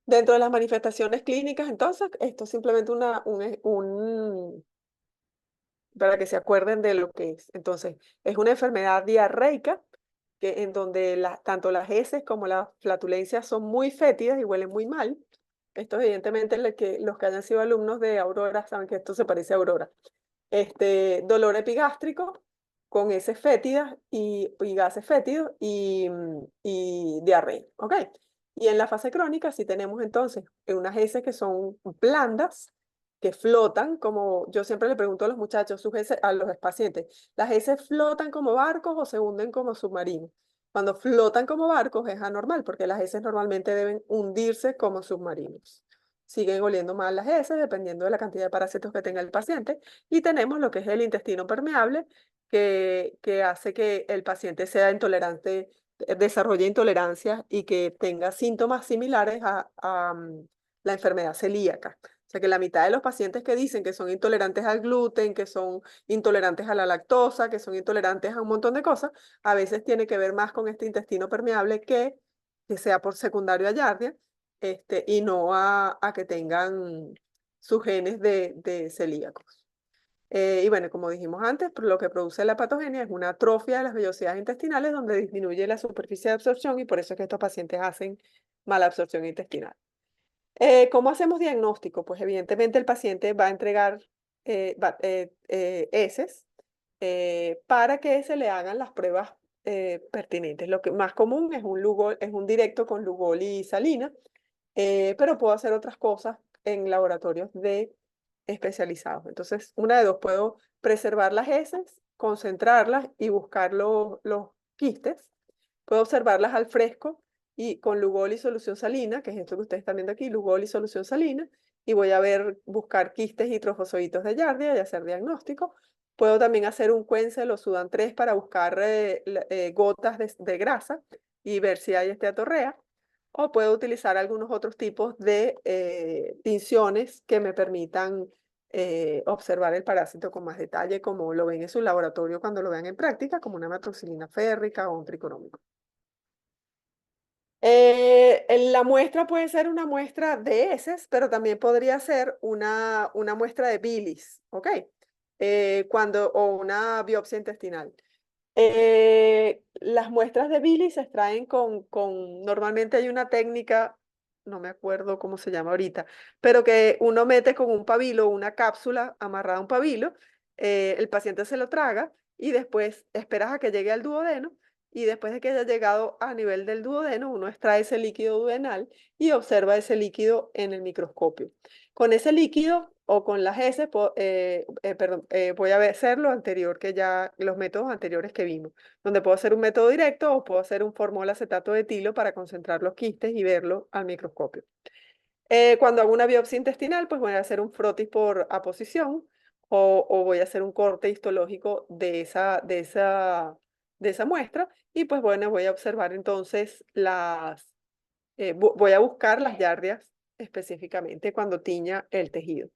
Dentro de las manifestaciones clínicas, entonces, esto es simplemente para que se acuerden de lo que es. Entonces, es una enfermedad diarreica en donde tanto las heces como las flatulencias son muy fétidas y huelen muy mal. Esto evidentemente los que hayan sido alumnos de Aurora saben que esto se parece a Aurora. Dolor epigástrico con heces fétidas y gases fétidos y diarrea, ¿ok? Y en la fase crónica sí tenemos entonces unas heces que son blandas, que flotan, como yo siempre le pregunto a los muchachos, a los pacientes, ¿las heces flotan como barcos o se hunden como submarinos? Cuando flotan como barcos es anormal, porque las heces normalmente deben hundirse como submarinos. Siguen oliendo mal las heces, dependiendo de la cantidad de parásitos que tenga el paciente. Y tenemos lo que es el intestino permeable, que hace que el paciente sea intolerante, desarrolle intolerancias y que tenga síntomas similares a la enfermedad celíaca. O sea que la mitad de los pacientes que dicen que son intolerantes al gluten, que son intolerantes a la lactosa, que son intolerantes a un montón de cosas, a veces tiene que ver más con este intestino permeable que sea por secundario a Yardia, y no a que tengan sus genes de celíacos. Y bueno, como dijimos antes, lo que produce la patogenia es una atrofia de las vellosidades intestinales donde disminuye la superficie de absorción y por eso es que estos pacientes hacen mala absorción intestinal. ¿Cómo hacemos diagnóstico? Pues evidentemente el paciente va a entregar heces para que se le hagan las pruebas pertinentes. Lo que más común es es un directo con Lugol y salina, pero puedo hacer otras cosas en laboratorios especializados. Entonces, una de dos, puedo preservar las heces, concentrarlas y buscar los quistes. Puedo observarlas al fresco y con Lugol y solución salina, que es esto que ustedes están viendo aquí, Lugol y solución salina, y voy a buscar quistes y trofozoitos de Yardia y hacer diagnóstico. Puedo también hacer un Quencel o Sudan 3 para buscar gotas de grasa y ver si hay esteatorrea. O puedo utilizar algunos otros tipos de tinciones que me permitan observar el parásito con más detalle, como lo ven en su laboratorio cuando lo vean en práctica, como una matroxilina férrica o un triconómico. La muestra puede ser una muestra de heces, pero también podría ser una muestra de bilis, ¿ok? O una biopsia intestinal. Las muestras de bilis se extraen normalmente hay una técnica, no me acuerdo cómo se llama ahorita, pero que uno mete con un pabilo, una cápsula amarrada a un pabilo, el paciente se lo traga y después esperas a que llegue al duodeno y después de que haya llegado a nivel del duodeno, uno extrae ese líquido duodenal y observa ese líquido en el microscopio. Con ese líquido o con las heces, voy a hacer lo anterior los métodos anteriores que vimos, donde puedo hacer un método directo o puedo hacer un formol acetato de etilo para concentrar los quistes y verlo al microscopio. Cuando hago una biopsia intestinal, pues voy a hacer un frotis por aposición o voy a hacer un corte histológico de esa muestra y pues bueno, voy a observar entonces voy a buscar las yardias específicamente cuando tiña el tejido.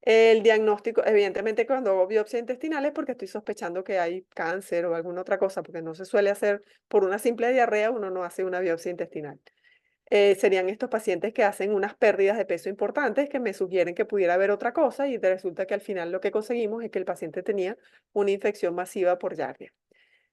El diagnóstico, evidentemente, cuando hago biopsia intestinal es porque estoy sospechando que hay cáncer o alguna otra cosa, porque no se suele hacer por una simple diarrea, uno no hace una biopsia intestinal. serían estos pacientes que hacen unas pérdidas de peso importantes que me sugieren que pudiera haber otra cosa y resulta que al final lo que conseguimos es que el paciente tenía una infección masiva por Giardia.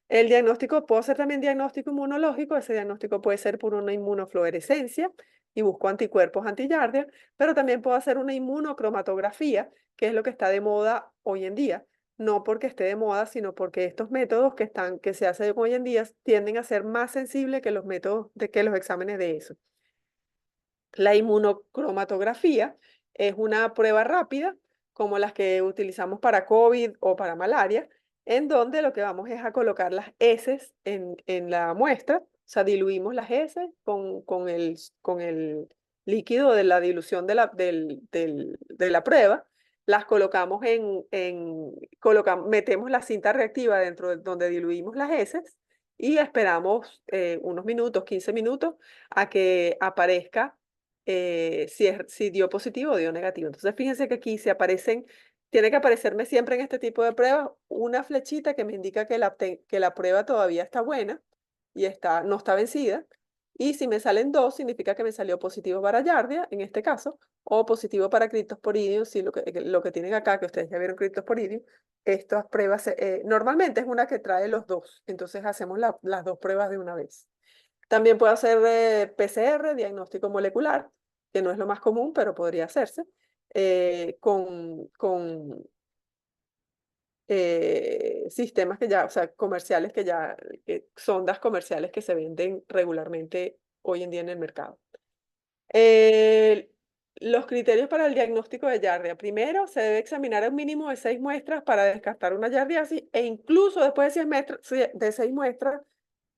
El diagnóstico, puedo hacer también diagnóstico inmunológico, ese diagnóstico puede ser por una inmunofluorescencia y busco anticuerpos anti-Giardia, pero también puedo hacer una inmunocromatografía, que es lo que está de moda hoy en día. No porque esté de moda, sino porque estos métodos que se hacen hoy en día tienden a ser más sensibles que los métodos que los exámenes de eso. La inmunocromatografía es una prueba rápida, como las que utilizamos para COVID o para malaria, en donde lo que vamos es a colocar las heces en la muestra, o sea, diluimos las heces con el líquido de la dilución de la prueba, las colocamos metemos la cinta reactiva dentro de donde diluimos las heces y esperamos unos minutos, 15 minutos, a que aparezca si dio positivo o dio negativo. Entonces, fíjense que aquí tiene que aparecerme siempre en este tipo de pruebas una flechita que me indica que la prueba todavía está buena y no está vencida. Y si me salen dos, significa que me salió positivo para Giardia, en este caso, o positivo para Cryptosporidium, si lo que tienen acá, que ustedes ya vieron Cryptosporidium, estas pruebas, normalmente es una que trae los dos, entonces hacemos las dos pruebas de una vez. También puedo hacer PCR, diagnóstico molecular, que no es lo más común, pero podría hacerse, con sistemas o sea, comerciales sondas comerciales que se venden regularmente hoy en día en el mercado. Los criterios para el diagnóstico de Giardia. Primero, se debe examinar un mínimo de 6 muestras para descartar una giardiasis e incluso después de 6 muestras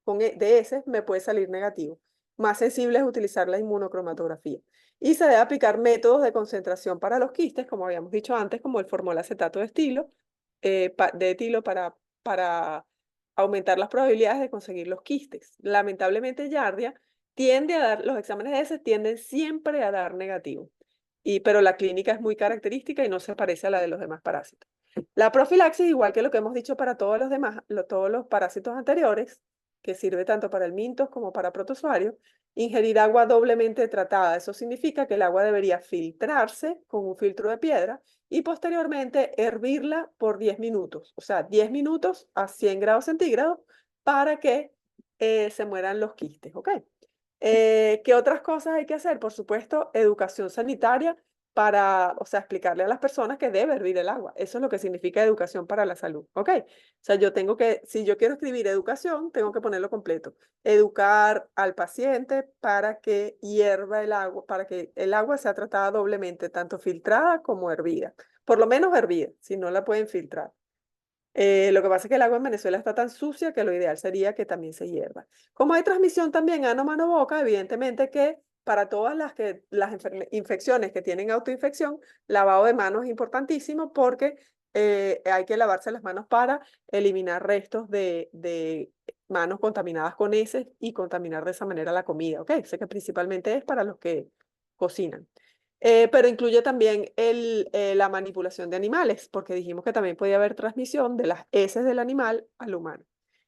de heces me puede salir negativo. Más sensible es utilizar la inmunocromatografía. Y se debe aplicar métodos de concentración para los quistes, como habíamos dicho antes, como el formol-acetato de etilo para aumentar las probabilidades de conseguir los quistes. Lamentablemente, Giardia los exámenes de heces tienden siempre a dar negativo. Pero la clínica es muy característica y no se parece a la de los demás parásitos. La profilaxis, igual que lo que hemos dicho para todos los demás, todos los parásitos anteriores, que sirve tanto para el mintos como para protozoario, ingerir agua doblemente tratada. Eso significa que el agua debería filtrarse con un filtro de piedra y posteriormente hervirla por 10 minutos. O sea, 10 minutos a 100 grados centígrados para que se mueran los quistes, ¿ok? ¿Qué otras cosas hay que hacer? Por supuesto, educación sanitaria o sea, explicarle a las personas que debe hervir el agua. Eso es lo que significa educación para la salud, ¿ok? O sea, si yo quiero escribir educación, tengo que ponerlo completo. Educar al paciente para que hierva el agua, para que el agua sea tratada doblemente, tanto filtrada como hervida. Por lo menos hervida, si no la pueden filtrar. Lo que pasa es que el agua en Venezuela está tan sucia que lo ideal sería que también se hierva. Como hay transmisión también ano, mano, boca, evidentemente que para todas las infecciones que tienen autoinfección, lavado de manos es importantísimo porque hay que lavarse las manos para eliminar restos de manos contaminadas con heces y contaminar de esa manera la comida, ¿ok? Sé que principalmente es para los que cocinan. Pero incluye también la manipulación de animales, porque dijimos que también podía haber transmisión de las heces del animal al humano.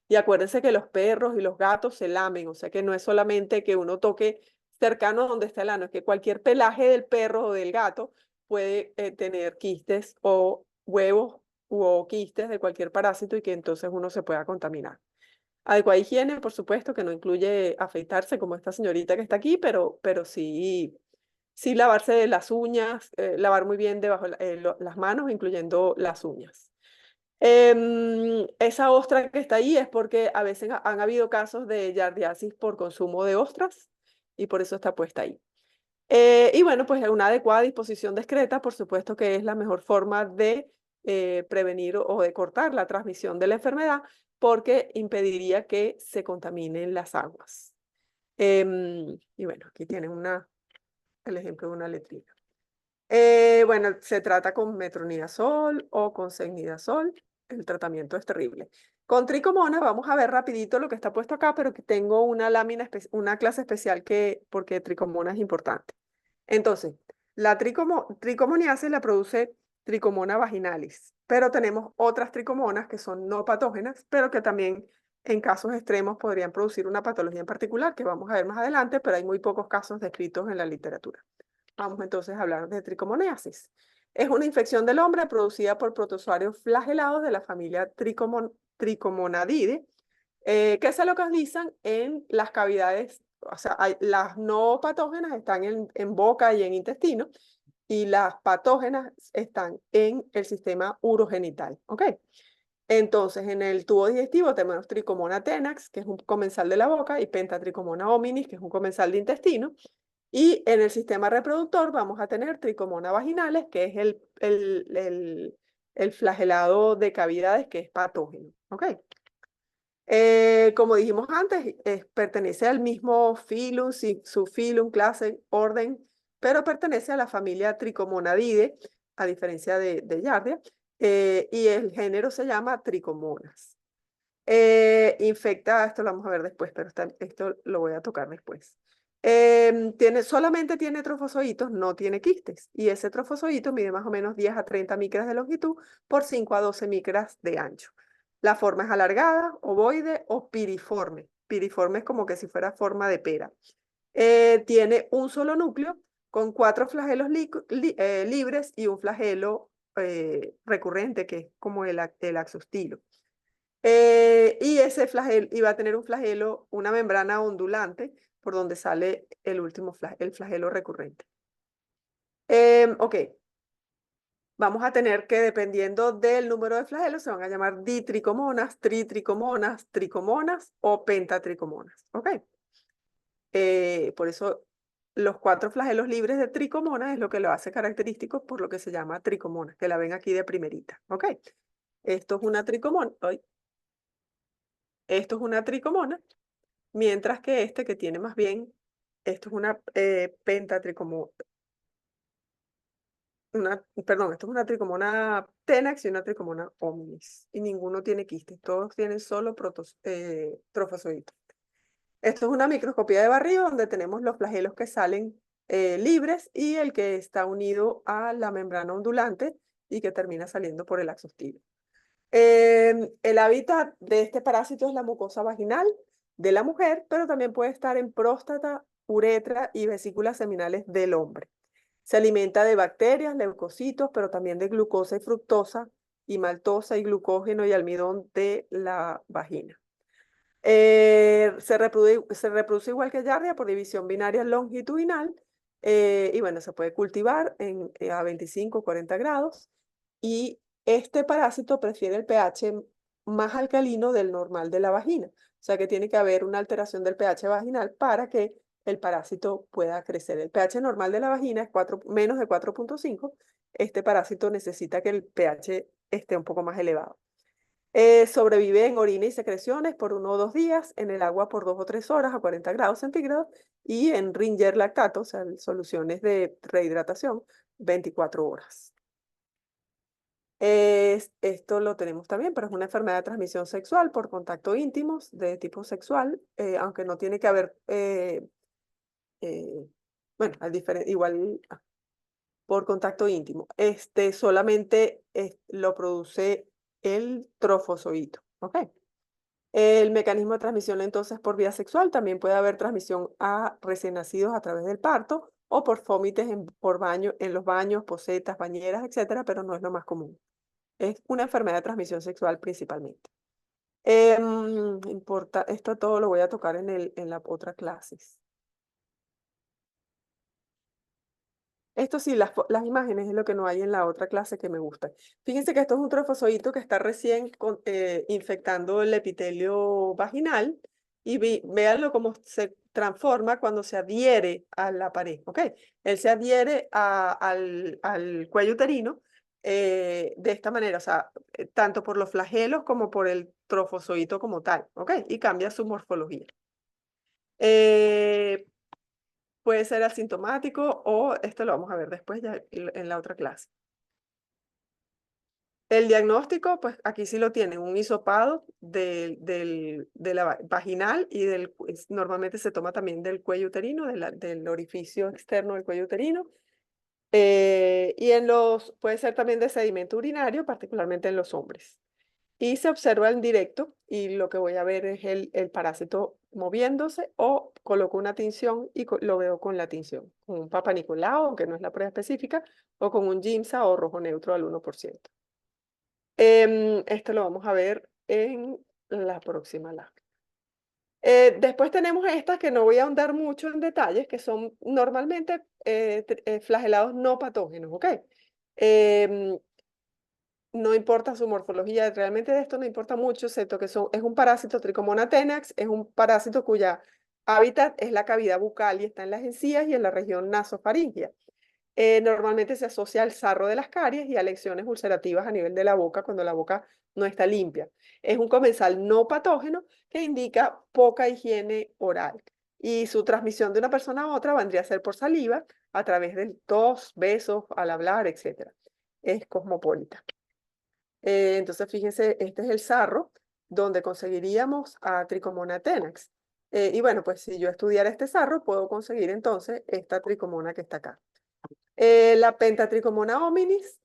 Y acuérdense que los perros y los gatos se lamen, o sea que no es solamente que uno toque cercano a donde está el ano, es que cualquier pelaje del perro o del gato puede tener quistes o huevos o quistes de cualquier parásito y que entonces uno se pueda contaminar. Adecuada higiene, por supuesto, que no incluye afeitarse como esta señorita que está aquí, pero sí lavarse las uñas, lavar muy bien las manos, incluyendo las uñas. Esa ostra que está ahí es porque a veces han habido casos de giardiasis por consumo de ostras y por eso está puesta ahí. Y bueno, pues una adecuada disposición discreta, por supuesto que es la mejor forma de prevenir o de cortar la transmisión de la enfermedad porque impediría que se contaminen las aguas. Y bueno, aquí tienen el ejemplo de una letrina. Bueno, se trata con metronidazol o con secnidazol. El tratamiento es terrible. Con tricomona vamos a ver rapidito lo que está puesto acá, pero que tengo una clase especial porque tricomona es importante. Entonces, la tricomoniasis la produce Tricomona vaginalis, pero tenemos otras tricomonas que son no patógenas, pero que también en casos extremos podrían producir una patología en particular que vamos a ver más adelante, pero hay muy pocos casos descritos en la literatura. Vamos entonces a hablar de tricomoniasis. Es una infección del hombre producida por protozoarios flagelados de la familia Trichomonadidae, que se localizan en las cavidades, o sea, las no patógenas están en boca y en intestino, y las patógenas están en el sistema urogenital, ¿ok? Entonces, en el tubo digestivo tenemos Tricomona tenax, que es un comensal de la boca, y Pentatricomona hominis, que es un comensal de intestino. Y en el sistema reproductor vamos a tener Tricomona vaginales, que es el flagelado de cavidades que es patógeno, ¿ok? Como dijimos antes, pertenece al mismo filum, subfilum, clase, orden, pero pertenece a la familia Trichomonadidae, a diferencia de Giardia, y el género se llama Trichomonas. Infecta, esto lo vamos a ver después, pero esto lo voy a tocar después. Solamente tiene trofozoitos, no tiene quistes, y ese trofozoito mide más o menos 10 a 30 micras de longitud por 5 a 12 micras de ancho. La forma es alargada, ovoide o piriforme. Piriforme es como que si fuera forma de pera. Tiene un solo núcleo con 4 flagelos libres y un flagelo recurrente, que es como el axostilo. Y ese flagelo iba a tener un flagelo, una membrana ondulante por donde sale el último el flagelo recurrente. Ok, vamos a tener que, dependiendo del número de flagelos, se van a llamar ditricomonas, tritricomonas, tricomonas o pentatricomonas. Ok, por eso los 4 flagelos libres de tricomonas es lo que lo hace característico, por lo que se llama tricomona, que la ven aquí de primerita. Ok, esto es una tricomona. Esto es una tricomona, mientras que este que tiene más bien, esto es una pentatricomona, perdón, esto es una tricomona tenax y una tricomona omnis, y ninguno tiene quistes, todos tienen solo trofozoitos. Esto es una microscopía de barrido donde tenemos los flagelos que salen libres y el que está unido a la membrana ondulante y que termina saliendo por el axostilo. El hábitat de este parásito es la mucosa vaginal de la mujer, pero también puede estar en próstata, uretra y vesículas seminales del hombre. Se alimenta de bacterias, leucocitos, pero también de glucosa y fructosa, y maltosa y glucógeno y almidón de la vagina. Se reproduce igual que Giardia por división binaria longitudinal, y bueno, se puede cultivar a 25 o 40 grados, y este parásito prefiere el pH más alcalino del normal de la vagina. O sea que tiene que haber una alteración del pH vaginal para que el parásito pueda crecer. El pH normal de la vagina es menos de 4.5. Este parásito necesita que el pH esté un poco más elevado. Sobrevive en orina y secreciones por 1 o 2 días, en el agua por 2 o 3 horas a 40 grados centígrados y en ringer lactato, o sea, en soluciones de rehidratación, 24 horas. Esto lo tenemos también, pero es una enfermedad de transmisión sexual por contacto íntimos de tipo sexual, aunque no tiene que haber, bueno, igual por contacto íntimo. Solamente lo produce el trofozoito, ¿ok? El mecanismo de transmisión entonces por vía sexual, también puede haber transmisión a recién nacidos a través del parto o por fómites en los baños, posetas, bañeras, etcétera, pero no es lo más común. Es una enfermedad de transmisión sexual principalmente. Esto todo lo voy a tocar en la otra clase. Esto sí, las imágenes es lo que no hay en la otra clase que me gusta. Fíjense que esto es un trofozoito que está recién infectando el epitelio vaginal y véanlo cómo se transforma cuando se adhiere a la pared, ¿ok? Él se adhiere al cuello uterino de esta manera, o sea, tanto por los flagelos como por el trofozoito como tal, ¿ok? Y cambia su morfología. Puede ser asintomático o esto lo vamos a ver después ya en la otra clase. El diagnóstico, pues aquí sí lo tienen, un hisopado de la vaginal y normalmente se toma también del cuello uterino, del orificio externo del cuello uterino. Y puede ser también de sedimento urinario, particularmente en los hombres. y se observa en directo y lo que voy a ver es el parásito moviéndose o coloco una tinción y lo veo con la tinción, con un Papa Nicolau, que no es la prueba específica, o con un Giemsa o rojo neutro al 1%. Esto lo vamos a ver en la próxima lámina. Después tenemos estas que no voy a ahondar mucho en detalles, que son normalmente flagelados no patógenos, ¿ok? Em, no importa su morfología, realmente de esto no importa mucho, excepto que es un parásito Trichomona tenax, es un parásito cuya hábitat es la cavidad bucal y está en las encías y en la región nasofaringea. Normalmente se asocia al sarro de las caries y a lesiones ulcerativas a nivel de la boca cuando la boca no está limpia. Es un comensal no patógeno que indica poca higiene oral y su transmisión de una persona a otra vendría a ser por saliva a través del tos, besos, al hablar, etc. Es cosmopolita. Entonces, fíjense, este es el sarro donde conseguiríamos a Trichomona tenax. Y bueno, pues si yo estudiara este sarro, puedo conseguir entonces esta tricomona que está acá. La Pentatrichomona hominis,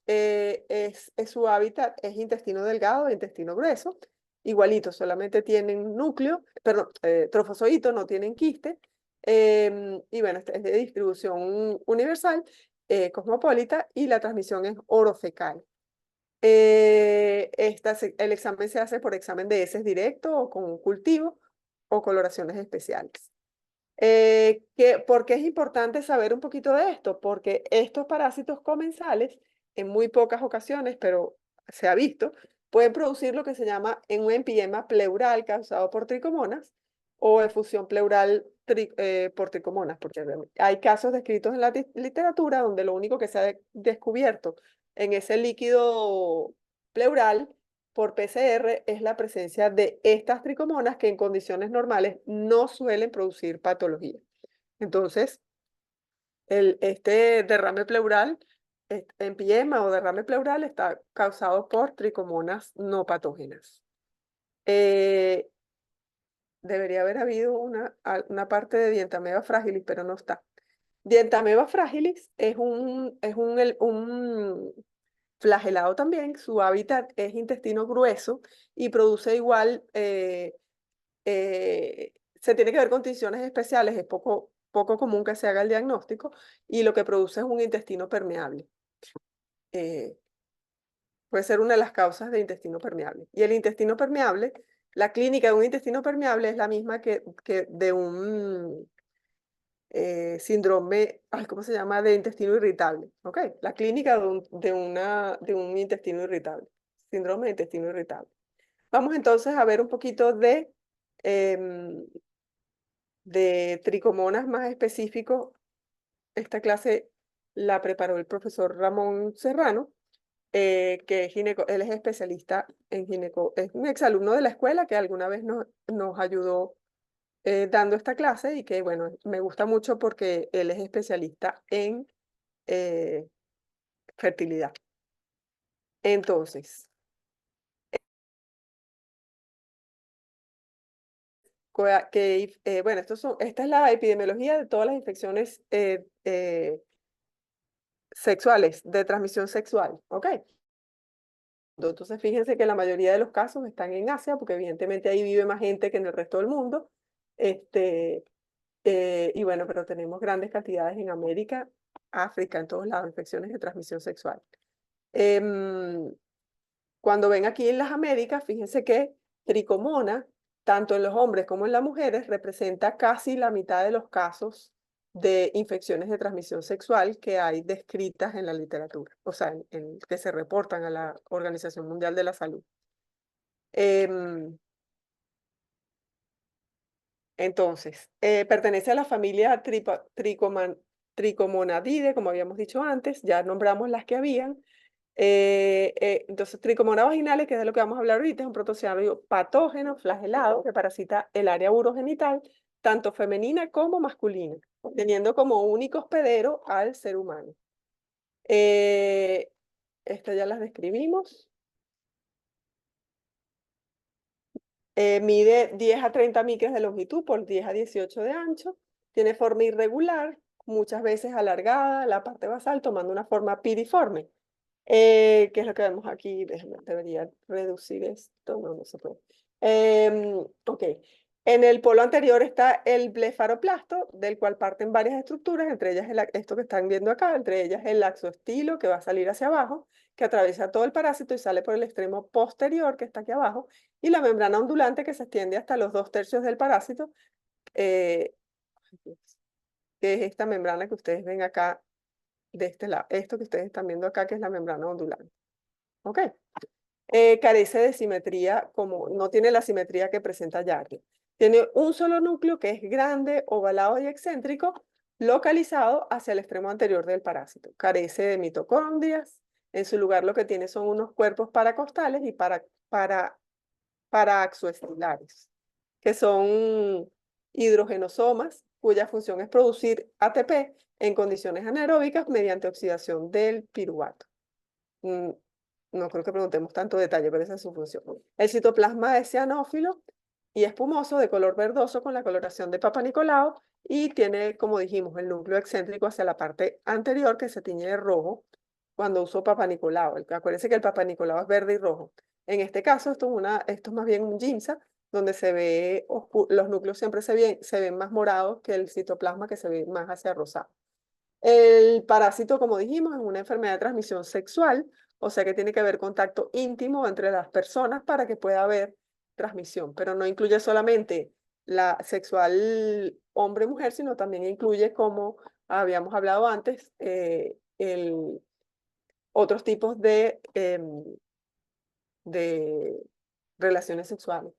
su hábitat es intestino delgado e intestino grueso. Igualito, solamente tienen núcleo, perdón, trofozoito, no tienen quiste. Y bueno, este es de distribución universal, cosmopolita, y la transmisión es orofecal. El examen se hace por examen de heces directo o con un cultivo o coloraciones especiales. ¿Por qué es importante saber un poquito de esto? Porque estos parásitos comensales, en muy pocas ocasiones, pero se ha visto, pueden producir lo que se llama un empiema pleural causado por tricomonas o efusión pleural por tricomonas, porque hay casos descritos en la literatura donde lo único que se ha descubierto en ese líquido pleural por PCR es la presencia de estas tricomonas que en condiciones normales no suelen producir patología. Entonces, este derrame pleural, empiema o derrame pleural está causado por tricomonas no patógenas. Debería haber habido una parte de Dientamoeba fragilis, pero no está. Dientamoeba fragilis es un flagelado también, su hábitat es intestino grueso y produce igual, se tiene que ver con condiciones especiales, es poco común que se haga el diagnóstico y lo que produce es un intestino permeable. Puede ser una de las causas de intestino permeable. Y el intestino permeable, la clínica de un intestino permeable es la misma que de un síndrome, ¿cómo se llama? De intestino irritable, ¿ok? La clínica de un intestino irritable, síndrome de intestino irritable. Vamos entonces a ver un poquito de tricomonas más específicos. Esta clase la preparó el profesor Ramón Serrano, que es él es especialista en gineco, es un exalumno de la escuela que alguna vez nos ayudó dando esta clase y que, bueno, me gusta mucho porque él es especialista en fertilidad. Entonces, bueno, esta es la epidemiología de todas las infecciones sexuales, de transmisión sexual, ¿ok? Entonces, fíjense que la mayoría de los casos están en Asia, porque evidentemente ahí vive más gente que en el resto del mundo. Y bueno, pero tenemos grandes cantidades en América, África, en todos lados, infecciones de transmisión sexual. Cuando ven aquí en las Américas, fíjense que tricomona, tanto en los hombres como en las mujeres, representa casi la mitad de los casos de infecciones de transmisión sexual que hay descritas en la literatura, o sea, que se reportan a la Organización Mundial de la Salud. Entonces, pertenece a la familia Trichomonadidae, como habíamos dicho antes, ya nombramos las que habían. Entonces, Trichomona vaginales, que es de lo que vamos a hablar ahorita, es un protozoario patógeno flagelado que parasita el área urogenital, tanto femenina como masculina, teniendo como único hospedero al ser humano. Estas ya las describimos. Mide 10 a 30 micras de longitud por 10 a 18 de ancho. Tiene forma irregular, muchas veces alargada, la parte basal tomando una forma piriforme. ¿Qué es lo que vemos aquí? Debería reducir esto. No, no se puede. Ok. En el polo anterior está el blefaroplasto, del cual parten varias estructuras, entre ellas esto que están viendo acá, entre ellas el axoestilo, que va a salir hacia abajo, que atraviesa todo el parásito y sale por el extremo posterior, que está aquí abajo, y la membrana ondulante, que se extiende hasta los 2/3 del parásito, eh, que es esta membrana que ustedes ven acá de este lado. Esto que ustedes están viendo acá, que es la membrana ondulante. ¿Ok? Carece de simetría, como no tiene la simetría que presenta Yardi. Tiene un solo núcleo que es grande, ovalado y excéntrico, localizado hacia el extremo anterior del parásito. Carece de mitocondrias. En su lugar lo que tiene son unos cuerpos paracostales y paraxoestilares, que son hidrogenosomas, cuya función es producir ATP en condiciones anaeróbicas mediante oxidación del piruvato. No creo que preguntemos tanto detalle, pero esa es su función. El citoplasma es cianófilo y espumoso, de color verdoso con la coloración de Papa Nicolau, y tiene, como dijimos, el núcleo excéntrico hacia la parte anterior, que se tiñe de rojo cuando uso Papa Nicolau. Acuérdense que el Papa Nicolau es verde y rojo. En este caso, esto es más bien un ginseng, donde se ve los núcleos siempre se ven más morados que el citoplasma, que se ve más hacia rosado. El parásito, como dijimos, es una enfermedad de transmisión sexual, o sea que tiene que haber contacto íntimo entre las personas para que pueda haber transmisión, pero no incluye solamente la sexual hombre-mujer, sino también incluye, como habíamos hablado antes, otros tipos de relaciones sexuales.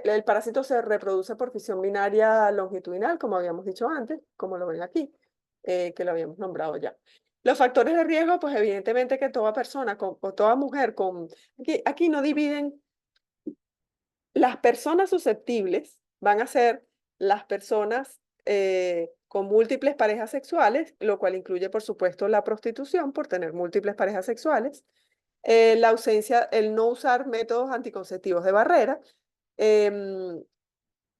El parásito se reproduce por fisión binaria longitudinal, como habíamos dicho antes, como lo ven aquí, que lo habíamos nombrado ya. Los factores de riesgo, pues evidentemente que toda persona o toda mujer aquí no dividen, las personas susceptibles van a ser las personas con múltiples parejas sexuales, lo cual incluye, por supuesto, la prostitución por tener múltiples parejas sexuales, la ausencia, el no usar métodos anticonceptivos de barrera.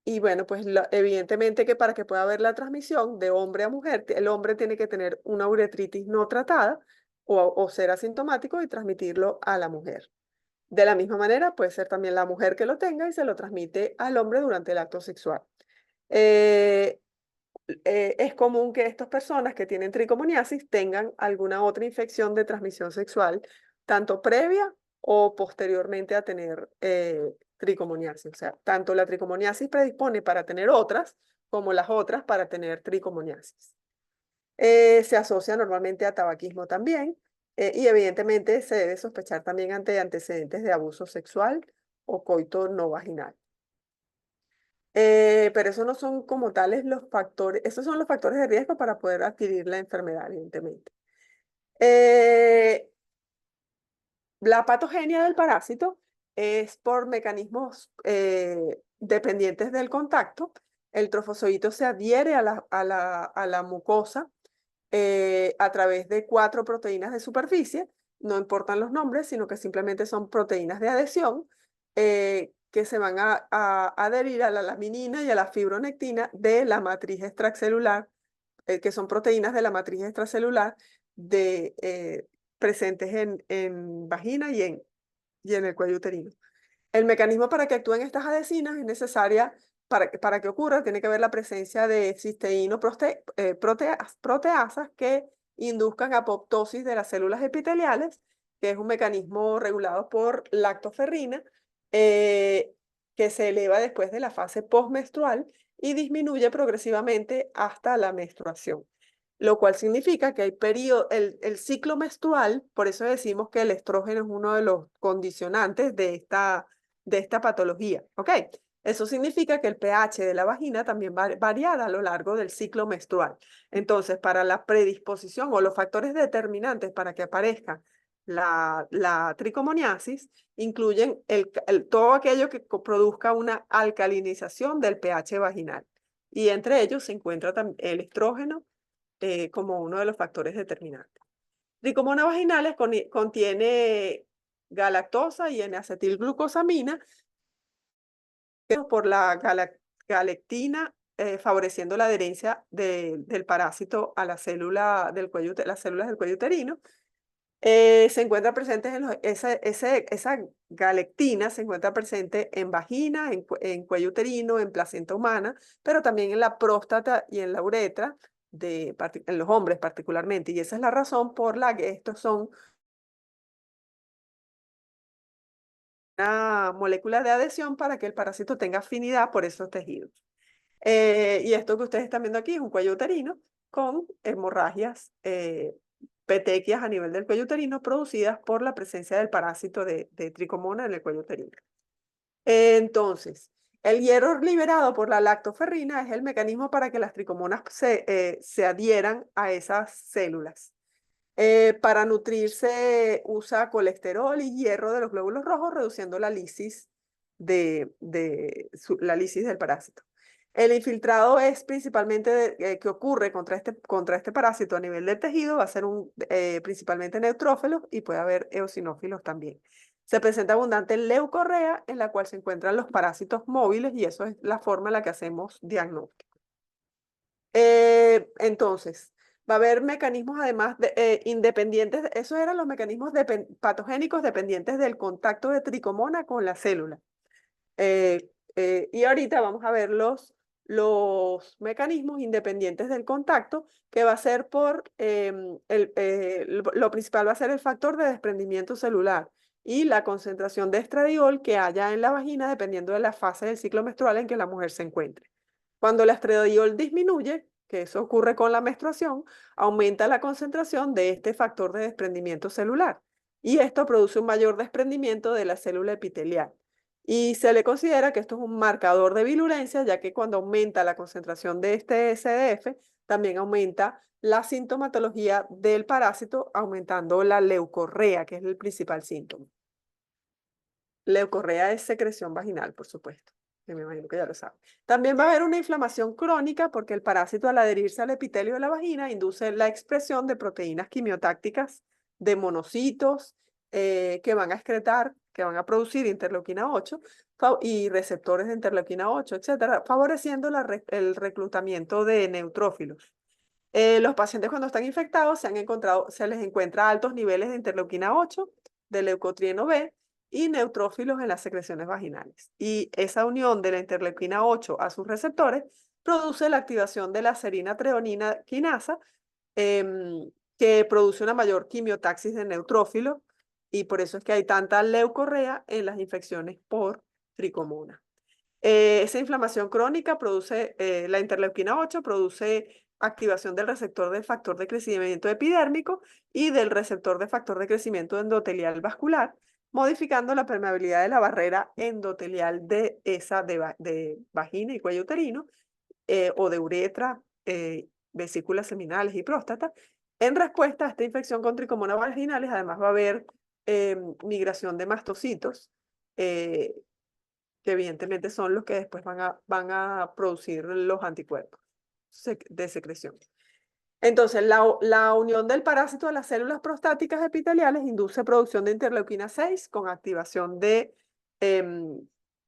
Y bueno, pues evidentemente que para que pueda haber la transmisión de hombre a mujer, el hombre tiene que tener una uretritis no tratada o ser asintomático y transmitirlo a la mujer. De la misma manera, puede ser también la mujer que lo tenga y se lo transmite al hombre durante el acto sexual. Es común que estas personas que tienen tricomoniasis tengan alguna otra infección de transmisión sexual, tanto previa o posteriormente a tener tricomoniasis. O sea, tanto la tricomoniasis predispone para tener otras, como las otras para tener tricomoniasis. Se asocia normalmente a tabaquismo también, y evidentemente se debe sospechar también ante antecedentes de abuso sexual o coito no vaginal. Pero esos no son como tales los factores, esos son los factores de riesgo para poder adquirir la enfermedad, evidentemente. La patogenia del parásito es por mecanismos dependientes del contacto. El trofozoito se adhiere a la mucosa a través de 4 proteínas de superficie, no importan los nombres, sino que simplemente son proteínas de adhesión que se van a adherir a la laminina y a la fibronectina de la matriz extracelular, que son proteínas de la matriz extracelular presentes en vagina y en el cuello uterino. El mecanismo para que actúen estas adhesinas es necesaria, para que ocurra, tiene que haber la presencia de cisteíno-proteasas que induzcan apoptosis de las células epiteliales, que es un mecanismo regulado por lactoferrina, que se eleva después de la fase postmenstrual y disminuye progresivamente hasta la menstruación, lo cual significa que hay el ciclo menstrual, por eso decimos que el estrógeno es uno de los condicionantes de esta patología, ¿ok? Eso significa que el pH de la vagina también va a variar a lo largo del ciclo menstrual. Entonces, para la predisposición o los factores determinantes para que aparezca la tricomoniasis, incluyen todo aquello que produzca una alcalinización del pH vaginal. Y entre ellos se encuentra el estrógeno como uno de los factores determinantes. Tricomona vaginales contiene galactosa y N-acetilglucosamina por la galectina, favoreciendo la adherencia del parásito a la célula del cuello, las células del cuello uterino. Se encuentra presente esa galectina se encuentra presente en vagina, en cuello uterino, en placenta humana, pero también en la próstata y en la uretra, en los hombres particularmente. Y esa es la razón por la que estos son una molécula de adhesión para que el parásito tenga afinidad por esos tejidos. Y esto que ustedes están viendo aquí es un cuello uterino con hemorragias petequias a nivel del cuello uterino producidas por la presencia del parásito de tricomona en el cuello uterino. Entonces, el hierro liberado por la lactoferrina es el mecanismo para que las tricomonas se adhieran a esas células. Para nutrirse usa colesterol y hierro de los glóbulos rojos, reduciendo la lisis la lisis del parásito. El infiltrado es principalmente que ocurre contra este parásito a nivel del tejido, va a ser principalmente neutrófilos y puede haber eosinófilos también. Se presenta abundante leucorrea, en la cual se encuentran los parásitos móviles, y eso es la forma en la que hacemos diagnóstico. Entonces, va a haber mecanismos además independientes, esos eran los mecanismos patogénicos dependientes del contacto de tricomona con la célula. Y ahorita vamos a ver los mecanismos independientes del contacto, que va a ser lo principal va a ser el factor de desprendimiento celular y la concentración de estradiol que haya en la vagina dependiendo de la fase del ciclo menstrual en que la mujer se encuentre. Cuando el estradiol disminuye, que eso ocurre con la menstruación, aumenta la concentración de este factor de desprendimiento celular y esto produce un mayor desprendimiento de la célula epitelial. Y se le considera que esto es un marcador de virulencia, ya que cuando aumenta la concentración de este SDF, también aumenta la sintomatología del parásito, aumentando la leucorrea, que es el principal síntoma. Leucorrea es secreción vaginal, por supuesto, que me imagino que ya lo saben. También va a haber una inflamación crónica porque el parásito, al adherirse al epitelio de la vagina, induce la expresión de proteínas quimiotácticas de monocitos que van a excretar, que van a producir interleuquina 8 y receptores de interleuquina 8, etcétera, favoreciendo el reclutamiento de neutrófilos. Los pacientes cuando están infectados se les encuentra altos niveles de interleuquina 8, de leucotrieno B y neutrófilos en las secreciones vaginales. Y esa unión de la interleuquina 8 a sus receptores produce la activación de la serina treonina quinasa, que produce una mayor quimiotaxis de neutrófilos, y por eso es que hay tanta leucorrea en las infecciones por tricomona. Esa inflamación crónica produce, la interleuquina 8 produce activación del receptor del factor de crecimiento epidérmico y del receptor de factor de crecimiento endotelial vascular, modificando la permeabilidad de la barrera endotelial de vagina y cuello uterino, o de uretra, vesículas seminales y próstata. En respuesta a esta infección con tricomonas vaginales, además va a haber migración de mastocitos, que evidentemente son los que después van a producir los anticuerpos de secreción. Entonces, la unión del parásito a las células prostáticas epiteliales induce producción de interleuquina 6 con activación de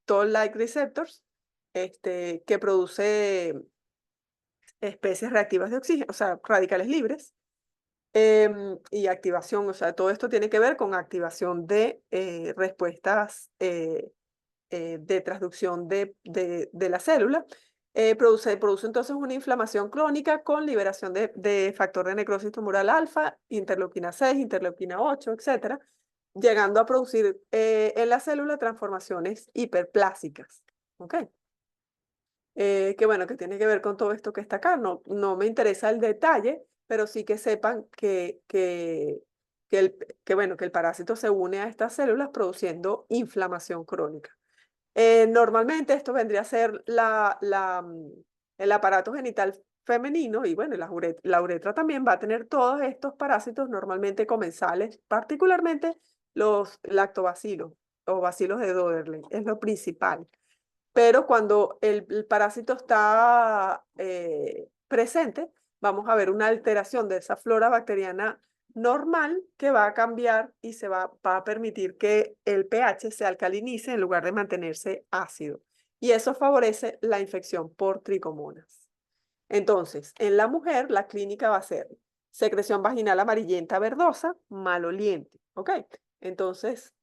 Toll-like receptors, que produce especies reactivas de oxígeno, o sea, radicales libres, y activación, o sea, todo esto tiene que ver con activación de respuestas de transducción de la célula. Produce entonces una inflamación crónica con liberación de factor de necrosis tumoral alfa, interleuquina 6, interleuquina 8, etcétera, llegando a producir en la célula transformaciones hiperplásicas. ¿Ok? Que bueno, que tiene que ver con todo esto que está acá. No me interesa el detalle, pero sí que sepan que el parásito se une a estas células produciendo inflamación crónica. Normalmente esto vendría a ser el aparato genital femenino, y bueno, la uretra también va a tener todos estos parásitos normalmente comensales, particularmente los lactobacilos o bacilos de Doederle, es lo principal. Pero cuando el parásito está presente, vamos a ver una alteración de esa flora bacteriana normal que va a cambiar y va a permitir que el pH se alcalinice en lugar de mantenerse ácido. Y eso favorece la infección por tricomonas. Entonces, en la mujer, la clínica va a ser secreción vaginal amarillenta verdosa, maloliente, ¿ok? Entonces,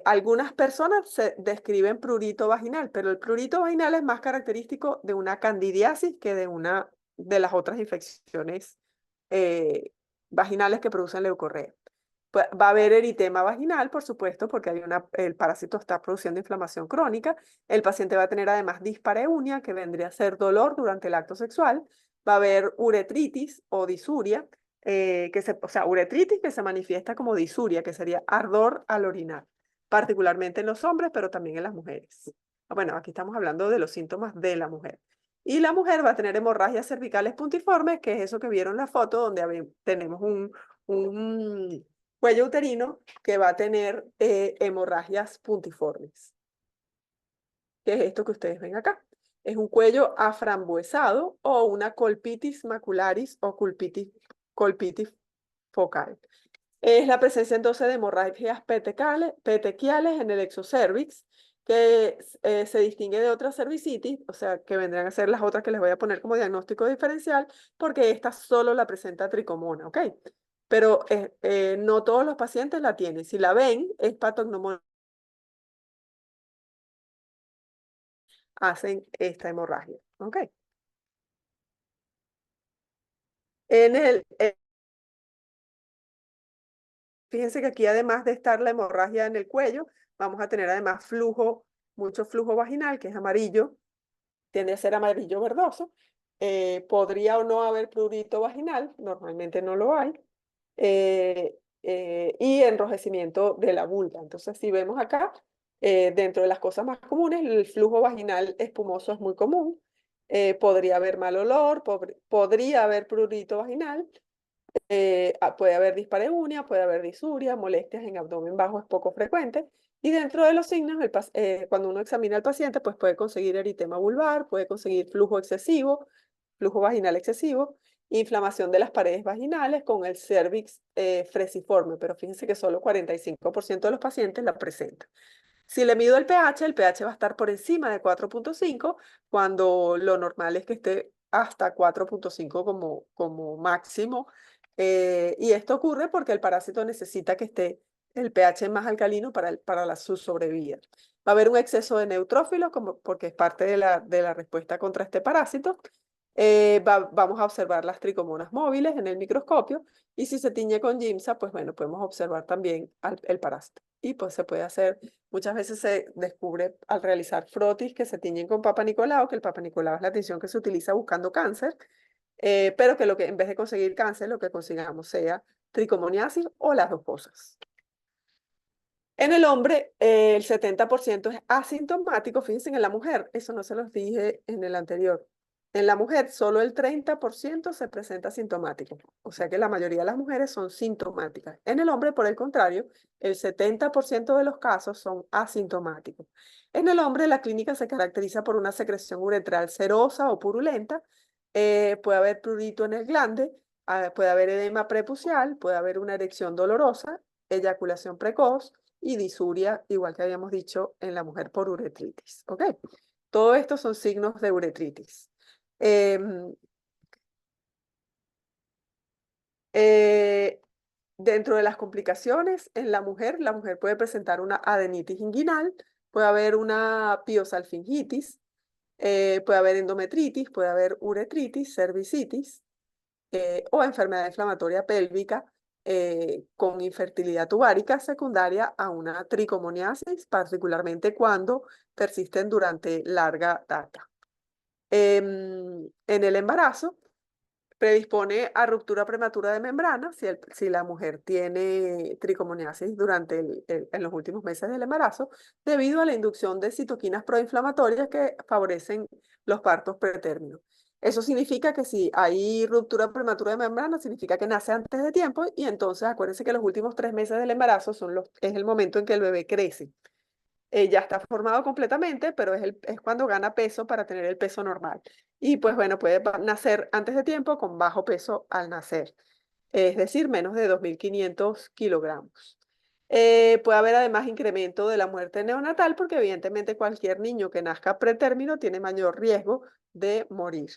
algunas personas se describen prurito vaginal, pero el prurito vaginal es más característico de una candidiasis que de una de las otras infecciones vaginales que producen leucorrea. Pues, va a haber eritema vaginal, por supuesto, porque el parásito está produciendo inflamación crónica. El paciente va a tener además dispareunia, que vendría a ser dolor durante el acto sexual. Va a haber uretritis o disuria, o sea, uretritis que se manifiesta como disuria, que sería ardor al orinar, particularmente en los hombres, pero también en las mujeres. Bueno, aquí estamos hablando de los síntomas de la mujer. Y la mujer va a tener hemorragias cervicales puntiformes, que es eso que vieron en la foto, donde tenemos un cuello uterino que va a tener hemorragias puntiformes. ¿Qué es esto que ustedes ven acá? Es un cuello aframbuesado o una colpitis macularis o colpitis focal. Es la presencia entonces de hemorragias petequiales en el exocervix, que se distingue de otras cervicitis, o sea, que vendrán a ser las otras que les voy a poner como diagnóstico diferencial, porque esta solo la presenta tricomona, ¿ok? Pero no todos los pacientes la tienen. Si la ven, es patognomónica. Hacen esta hemorragia, ¿ok? En el, fíjense que aquí además de estar la hemorragia en el cuello, vamos a tener además mucho flujo vaginal, que es amarillo, tiende a ser amarillo verdoso. Podría o no haber prurito vaginal, normalmente no lo hay. Y enrojecimiento de la vulva. Entonces, si vemos acá, dentro de las cosas más comunes, el flujo vaginal espumoso es muy común. Podría haber mal olor, podría haber prurito vaginal, puede haber dispareunia, puede haber disuria, molestias en abdomen bajo es poco frecuente. Y dentro de los signos, cuando uno examina al paciente, pues puede conseguir eritema vulvar, puede conseguir flujo vaginal excesivo, inflamación de las paredes vaginales con el cervix fresiforme, pero fíjense que solo 45% de los pacientes la presentan. Si le mido el pH va a estar por encima de 4.5, cuando lo normal es que esté hasta 4.5 como máximo. Y esto ocurre porque el parásito necesita que esté el pH más alcalino para su sobrevida. Va a haber un exceso de neutrófilos porque es parte de la respuesta contra este parásito. Vamos a observar las tricomonas móviles en el microscopio y si se tiñe con Giemsa, pues bueno, podemos observar también el parásito. Y pues se puede hacer, muchas veces se descubre al realizar frotis que se tiñen con Papa Nicolau, que el Papa Nicolau es la tinción que se utiliza buscando cáncer, pero que en vez de conseguir cáncer, lo que consigamos sea tricomoniasis o las dos cosas. En el hombre, el 70% es asintomático. Fíjense, en la mujer, eso no se los dije en el anterior. En la mujer, solo el 30% se presenta asintomático. O sea que la mayoría de las mujeres son sintomáticas. En el hombre, por el contrario, el 70% de los casos son asintomáticos. En el hombre, la clínica se caracteriza por una secreción uretral serosa o purulenta. Puede haber prurito en el glande, puede haber edema prepucial, puede haber una erección dolorosa, eyaculación precoz y disuria, igual que habíamos dicho en la mujer por uretritis. ¿Ok? Todo esto son signos de uretritis. Dentro de las complicaciones, en la mujer puede presentar una adenitis inguinal, puede haber una piosalfingitis, puede haber endometritis, puede haber uretritis, cervicitis, o enfermedad inflamatoria pélvica con infertilidad tuvárica secundaria a una tricomoniasis, particularmente cuando persisten durante larga data. En el embarazo, predispone a ruptura prematura de membrana si la mujer tiene tricomoniasis en los últimos meses del embarazo, debido a la inducción de citoquinas proinflamatorias que favorecen los partos pretérminos. Eso significa que si hay ruptura prematura de membrana, significa que nace antes de tiempo y entonces acuérdense que los últimos 3 meses del embarazo es el momento en que el bebé crece. Ya está formado completamente, pero es cuando gana peso para tener el peso normal. Y pues bueno, puede nacer antes de tiempo con bajo peso al nacer, es decir, menos de 2.500 kilogramos. Puede haber además incremento de la muerte neonatal porque evidentemente cualquier niño que nazca pretérmino tiene mayor riesgo de morir.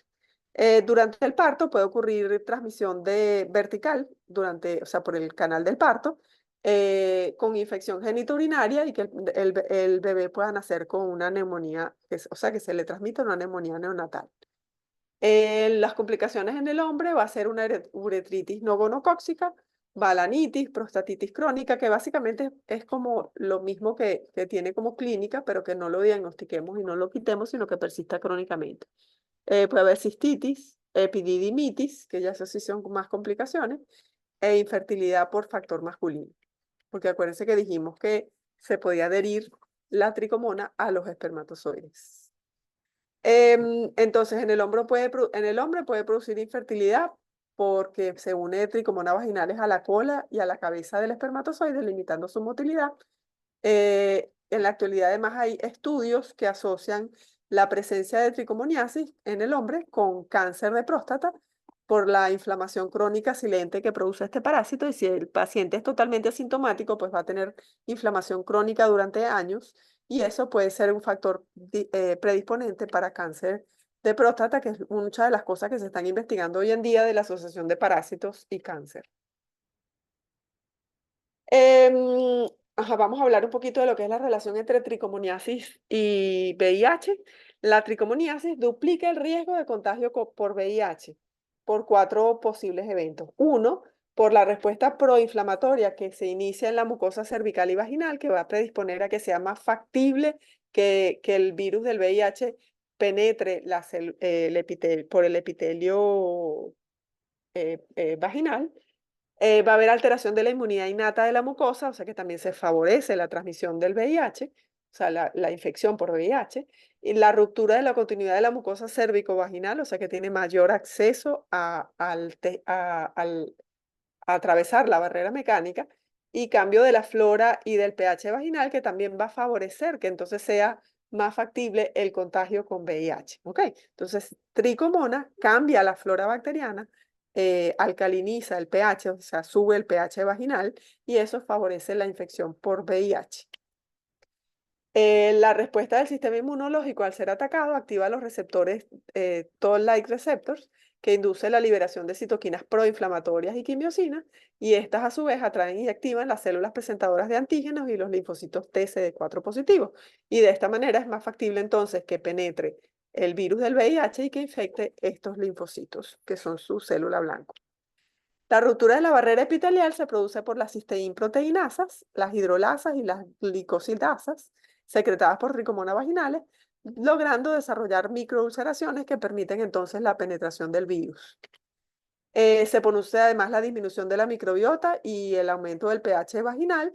Durante el parto puede ocurrir transmisión vertical, o sea, por el canal del parto, con infección genitourinaria y que el bebé pueda nacer con una neumonía, o sea, que se le transmite una neumonía neonatal. Las complicaciones en el hombre va a ser una uretritis no gonocóxica, balanitis, prostatitis crónica, que básicamente es como lo mismo que tiene como clínica, pero que no lo diagnostiquemos y no lo quitemos, sino que persista crónicamente. Puede haber cistitis, epididimitis, que ya sí son más complicaciones, e infertilidad por factor masculino. Porque acuérdense que dijimos que se podía adherir la tricomona a los espermatozoides. Entonces, en el hombre puede producir infertilidad porque se une tricomonas vaginales a la cola y a la cabeza del espermatozoide, limitando su motilidad. En la actualidad, además, hay estudios que asocian la presencia de tricomoniasis en el hombre con cáncer de próstata por la inflamación crónica silente que produce este parásito. Y si el paciente es totalmente asintomático, pues va a tener inflamación crónica durante años y eso puede ser un factor predisponente para cáncer de próstata, que es muchas de las cosas que se están investigando hoy en día de la asociación de parásitos y cáncer. Vamos a hablar un poquito de lo que es la relación entre tricomoniasis y VIH. La tricomoniasis duplica el riesgo de contagio por VIH por 4 posibles eventos. Uno, por la respuesta proinflamatoria que se inicia en la mucosa cervical y vaginal, que va a predisponer a que sea más factible que el virus del VIH penetre por el epitelio vaginal. Va a haber alteración de la inmunidad innata de la mucosa, o sea que también se favorece la transmisión del VIH, o sea, la infección por VIH, y la ruptura de la continuidad de la mucosa cérvico-vaginal, o sea que tiene mayor acceso a atravesar la barrera mecánica, y cambio de la flora y del pH vaginal, que también va a favorecer que entonces sea más factible el contagio con VIH. ¿Ok? Entonces, tricomona cambia la flora bacteriana, alcaliniza el pH, o sea, sube el pH vaginal, y eso favorece la infección por VIH. La respuesta del sistema inmunológico al ser atacado activa los receptores Toll-like receptors, que induce la liberación de citoquinas proinflamatorias y quimiosinas, y estas a su vez atraen y activan las células presentadoras de antígenos y los linfocitos TCD4 positivos. Y de esta manera es más factible entonces que penetre el virus del VIH y que infecte estos linfocitos, que son su célula blanca. La ruptura de la barrera epitelial se produce por las cisteínproteinasas, las hidrolasas y las glicosidasas, secretadas por tricomonas vaginales, logrando desarrollar microulceraciones que permiten entonces la penetración del virus. Se produce además la disminución de la microbiota y el aumento del pH vaginal,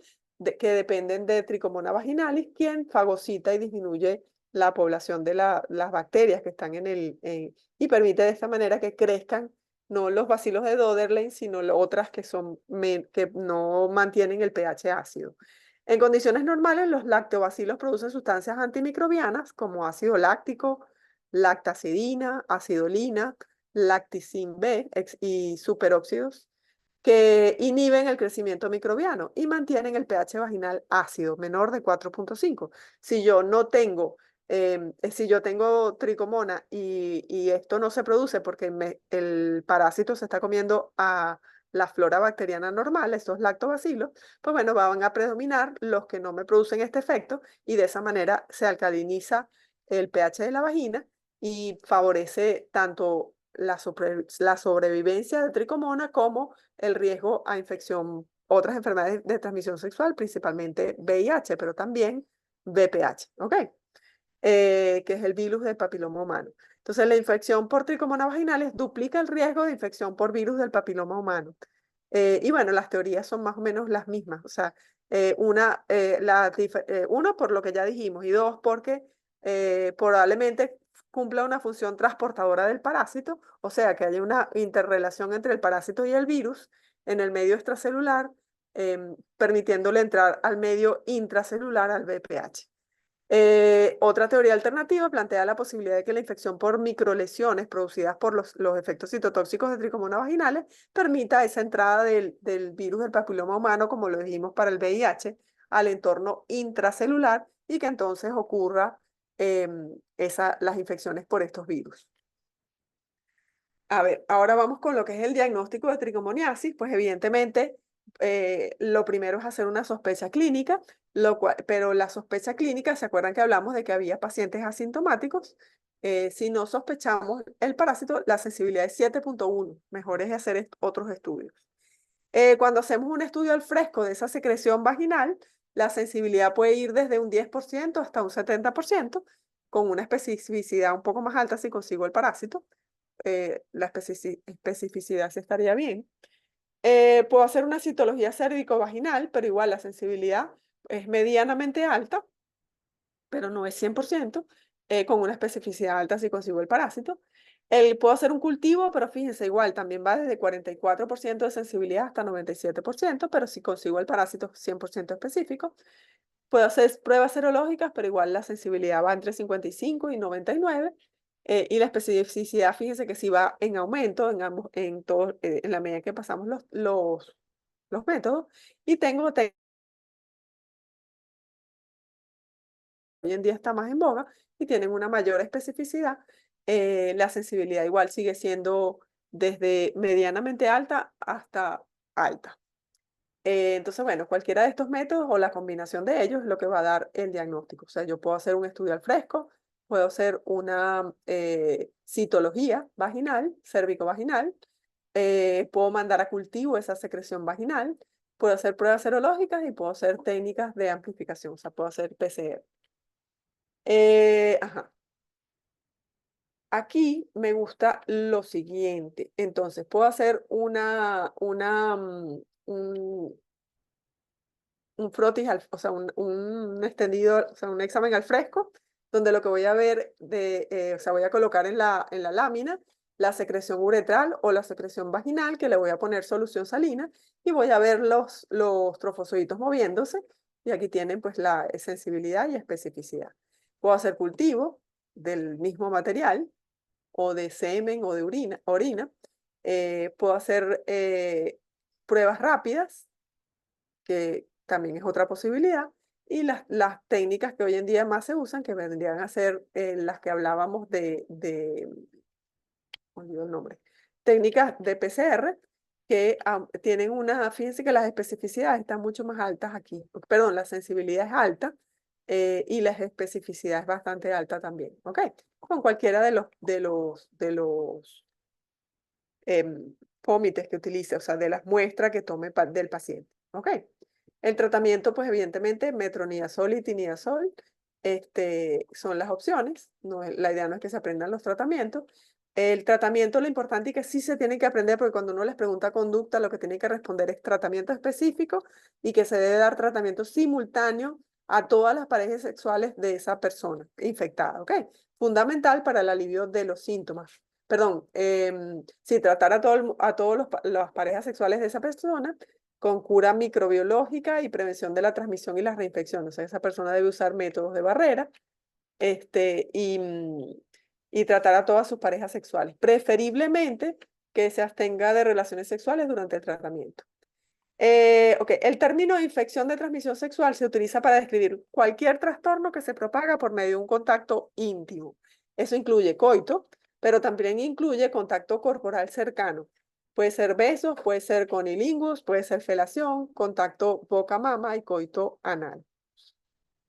que dependen de Trichomonas vaginalis, quien fagocita y disminuye la población de las bacterias que están y permite de esta manera que crezcan no los bacilos de Doderlein, sino otras que no mantienen el pH ácido. En condiciones normales, los lactobacilos producen sustancias antimicrobianas como ácido láctico, lactacidina, acidolina, lacticin B y superóxidos que inhiben el crecimiento microbiano y mantienen el pH vaginal ácido, menor de 4.5. Si yo no tengo, si yo tengo tricomona y esto no se produce porque el parásito se está comiendo a la flora bacteriana normal, estos lactobacilos, pues bueno, van a predominar los que no me producen este efecto y de esa manera se alcaliniza el pH de la vagina y favorece tanto la sobrevivencia de tricomona como el riesgo a infección, otras enfermedades de transmisión sexual, principalmente VIH, pero también VPH, ¿ok? Que es el virus del papiloma humano. Entonces, la infección por tricomonas vaginales duplica el riesgo de infección por virus del papiloma humano. Y bueno, las teorías son más o menos las mismas. O sea, uno, por lo que ya dijimos, y dos, porque probablemente cumpla una función transportadora del parásito, o sea, que haya una interrelación entre el parásito y el virus en el medio extracelular, permitiéndole entrar al medio intracelular, al VPH. Otra teoría alternativa plantea la posibilidad de que la infección por microlesiones producidas por los efectos citotóxicos de tricomonas vaginales permita esa entrada del virus del papiloma humano, como lo dijimos para el VIH, al entorno intracelular y que entonces ocurra las infecciones por estos virus. A ver, ahora vamos con lo que es el diagnóstico de tricomoniasis. Pues evidentemente, lo primero es hacer una sospecha clínica, pero la sospecha clínica, ¿se acuerdan que hablamos de que había pacientes asintomáticos? Si no sospechamos el parásito, la sensibilidad es 7.1. Mejor es hacer otros estudios. Cuando hacemos un estudio al fresco de esa secreción vaginal, la sensibilidad puede ir desde un 10% hasta un 70%, con una especificidad un poco más alta si consigo el parásito. La especificidad sí estaría bien. Puedo hacer una citología cérvico-vaginal, pero igual la sensibilidad es medianamente alta, pero no es 100%, con una especificidad alta si consigo el parásito. Puedo hacer un cultivo, pero fíjense, igual también va desde 44% de sensibilidad hasta 97%, pero si consigo el parásito 100% específico. Puedo hacer pruebas serológicas, pero igual la sensibilidad va entre 55 y 99. Y la especificidad, fíjense que sí va en aumento en ambos, en la medida que pasamos los métodos. Y hoy en día está más en boga y tienen una mayor especificidad. La sensibilidad igual sigue siendo desde medianamente alta hasta alta. Entonces, bueno, cualquiera de estos métodos o la combinación de ellos es lo que va a dar el diagnóstico. O sea, yo puedo hacer un estudio al fresco, puedo hacer una citología vaginal, cérvico-vaginal, puedo mandar a cultivo esa secreción vaginal, puedo hacer pruebas serológicas y puedo hacer técnicas de amplificación, o sea, puedo hacer PCR. Ajá. Aquí me gusta lo siguiente. Entonces, puedo hacer un frotis, o sea, un extendido, o sea, un examen al fresco, donde lo que voy a ver, o sea, voy a colocar en la lámina la secreción uretral o la secreción vaginal, que le voy a poner solución salina, y voy a ver los trofosoditos moviéndose, y aquí tienen pues la sensibilidad y especificidad. Puedo hacer cultivo del mismo material, o de semen o de orina. Puedo hacer pruebas rápidas, que también es otra posibilidad, y las técnicas que hoy en día más se usan, que vendrían a ser las que hablábamos olvido el nombre, técnicas de PCR, que tienen fíjense que las especificidades están mucho más altas aquí, perdón, la sensibilidad es alta, y la especificidad es bastante alta también, ¿ok? Con cualquiera de los pómites que utilice, o sea, de las muestras que tome del paciente, ¿ok? El tratamiento, pues evidentemente, metronidazol y tinidazol son las opciones. La idea no es que se aprendan los tratamientos. El tratamiento, lo importante es que sí se tiene que aprender, porque cuando uno les pregunta conducta, lo que tiene que responder es tratamiento específico y que se debe dar tratamiento simultáneo a todas las parejas sexuales de esa persona infectada, ¿ok? Fundamental para el alivio de los síntomas. Perdón, sí, tratar a todas las parejas sexuales de esa persona con cura microbiológica y prevención de la transmisión y las reinfecciones. O sea, esa persona debe usar métodos de barrera, y tratar a todas sus parejas sexuales, preferiblemente que se abstenga de relaciones sexuales durante el tratamiento. Ok, el término infección de transmisión sexual se utiliza para describir cualquier trastorno que se propaga por medio de un contacto íntimo. Eso incluye coito, pero también incluye contacto corporal cercano. Puede ser besos, puede ser conilingus, puede ser felación, contacto boca-mama y coito anal.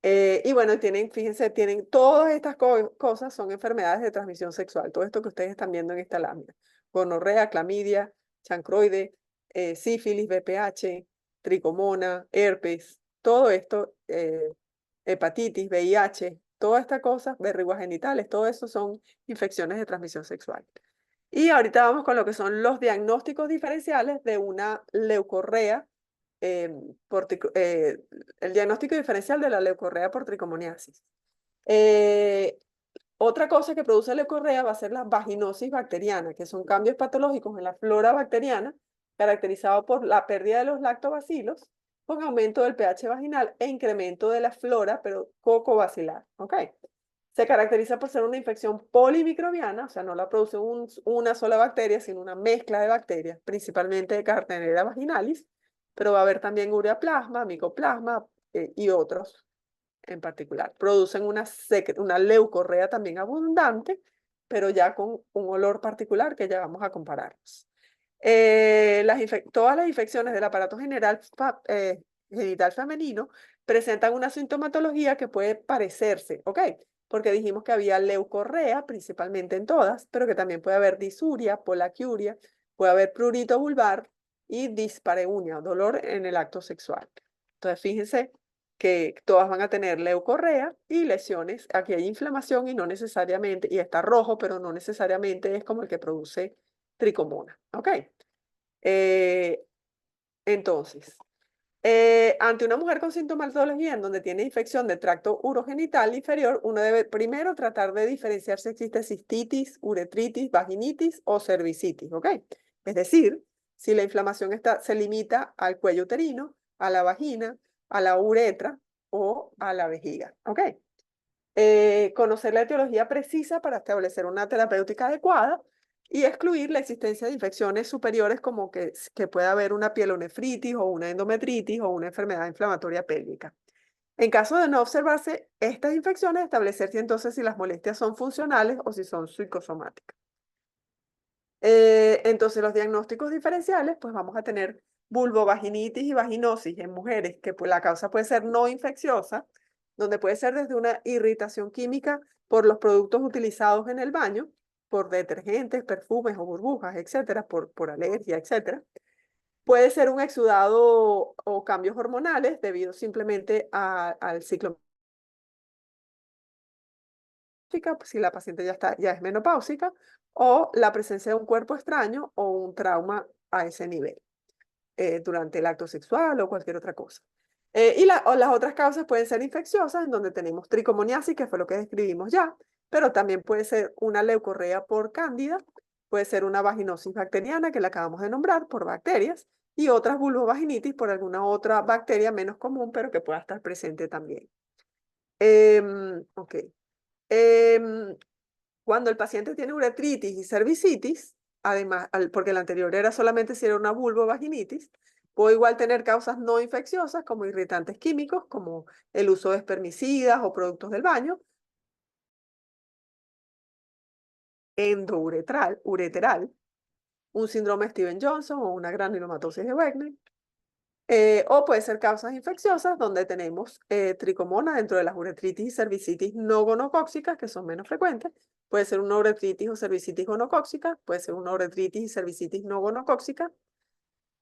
Y bueno, fíjense, tienen todas estas cosas son enfermedades de transmisión sexual. Todo esto que ustedes están viendo en esta lámina. Gonorrea, clamidia, chancroide, sífilis, VPH, tricomona, herpes, todo esto, hepatitis, VIH, todas estas cosas, verrugas genitales, todo eso son infecciones de transmisión sexual. Y ahorita vamos con lo que son los diagnósticos diferenciales de una leucorrea, el diagnóstico diferencial de la leucorrea por tricomoniasis. Otra cosa que produce leucorrea va a ser la vaginosis bacteriana, que son cambios patológicos en la flora bacteriana, caracterizados por la pérdida de los lactobacilos, con aumento del pH vaginal e incremento de la flora, pero cocobacilar, ¿ok? Se caracteriza por ser una infección polimicrobiana, o sea, no la produce una sola bacteria, sino una mezcla de bacterias, principalmente de Cartenera vaginalis, pero va a haber también ureaplasma, micoplasma, y otros en particular. Producen una leucorrea también abundante, pero ya con un olor particular que ya vamos a compararlos. Todas las infecciones del aparato genital femenino presentan una sintomatología que puede parecerse, ¿ok? Porque dijimos que había leucorrea, principalmente en todas, pero que también puede haber disuria, polaquiuria, puede haber prurito vulvar y dispareunia, dolor en el acto sexual. Entonces, fíjense que todas van a tener leucorrea y lesiones. Aquí hay inflamación y no necesariamente, y está rojo, pero no necesariamente es como el que produce tricomona, ¿ok? Entonces, ante una mujer con sintomatología en donde tiene infección del tracto urogenital inferior, uno debe primero tratar de diferenciar si existe cistitis, uretritis, vaginitis o cervicitis, ¿ok? Es decir, si la inflamación se limita al cuello uterino, a la vagina, a la uretra o a la vejiga, ¿ok? Conocer la etiología precisa para establecer una terapéutica adecuada y excluir la existencia de infecciones superiores como que pueda haber una pielonefritis o una endometritis o una enfermedad inflamatoria pélvica. En caso de no observarse estas infecciones, establecer entonces si las molestias son funcionales o si son psicosomáticas. Entonces los diagnósticos diferenciales, pues vamos a tener vulvovaginitis y vaginosis en mujeres, que pues, la causa puede ser no infecciosa, donde puede ser desde una irritación química por los productos utilizados en el baño, por detergentes, perfumes o burbujas, etcétera, por alergia, etcétera. Puede ser un exudado o cambios hormonales debido simplemente al ciclo, si la paciente ya es menopáusica, o la presencia de un cuerpo extraño o un trauma a ese nivel, durante el acto sexual o cualquier otra cosa. O las otras causas pueden ser infecciosas, en donde tenemos tricomoniasis, que fue lo que describimos ya, pero también puede ser una leucorrea por cándida, puede ser una vaginosis bacteriana, que la acabamos de nombrar, por bacterias, y otras vulvovaginitis por alguna otra bacteria menos común, pero que pueda estar presente también. Ok. Em, Cuando el paciente tiene uretritis y cervicitis, además, porque el anterior era solamente si era una vulvovaginitis, puede igual tener causas no infecciosas como irritantes químicos, como el uso de espermicidas o productos del baño, ureteral, un síndrome Steven-Johnson o una granulomatosis de Wegener, o puede ser causas infecciosas donde tenemos tricomona dentro de las uretritis y cervicitis no gonocóxicas, que son menos frecuentes. Puede ser una uretritis o cervicitis gonocóxica, puede ser una uretritis y cervicitis no gonocóxica,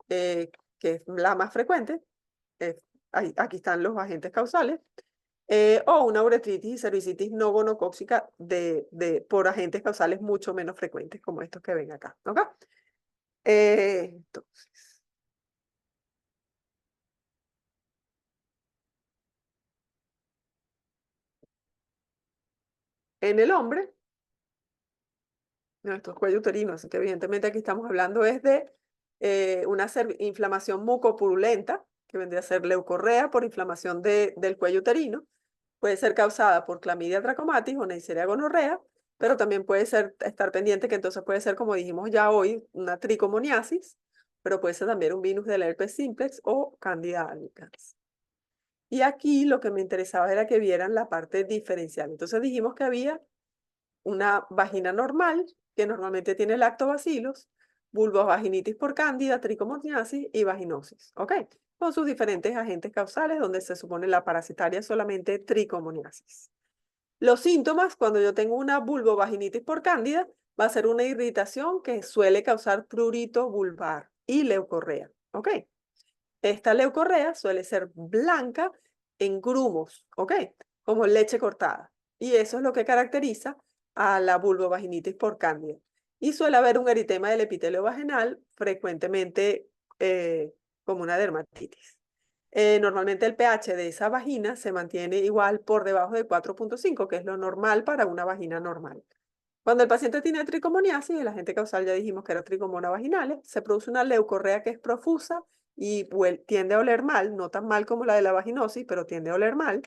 que es la más frecuente. Aquí están los agentes causales. O una uretritis y cervicitis no gonocóxica por agentes causales mucho menos frecuentes, como estos que ven acá. ¿Ok? Entonces, en el hombre, no, esto es cuello uterino, así que evidentemente aquí estamos hablando es de una inflamación mucopurulenta, que vendría a ser leucorrea por inflamación del cuello uterino. Puede ser causada por Clamidia trachomatis o Neisseria gonorrea, pero también puede estar pendiente que entonces puede ser, como dijimos ya hoy, una tricomoniasis, pero puede ser también un virus del herpes simplex o Candida albicans. Y aquí lo que me interesaba era que vieran la parte diferencial. Entonces dijimos que había una vagina normal, que normalmente tiene lactobacilos, vulvovaginitis por cándida, tricomoniasis y vaginosis, ¿ok? Con sus diferentes agentes causales, donde se supone la parasitaria es solamente tricomoniasis. Los síntomas, cuando yo tengo una vulvovaginitis por cándida, va a ser una irritación que suele causar prurito vulvar y leucorrea, ¿ok? Esta leucorrea suele ser blanca en grumos, ¿ok? Como leche cortada. Y eso es lo que caracteriza a la vulvovaginitis por cándida. Y suele haber un eritema del epitelio vaginal, frecuentemente como una dermatitis. Normalmente el pH de esa vagina se mantiene igual por debajo de 4.5, que es lo normal para una vagina normal. Cuando el paciente tiene tricomoniasis, el agente causal ya dijimos que era tricomona vaginales, se produce una leucorrea que es profusa y tiende a oler mal, no tan mal como la de la vaginosis, pero tiende a oler mal.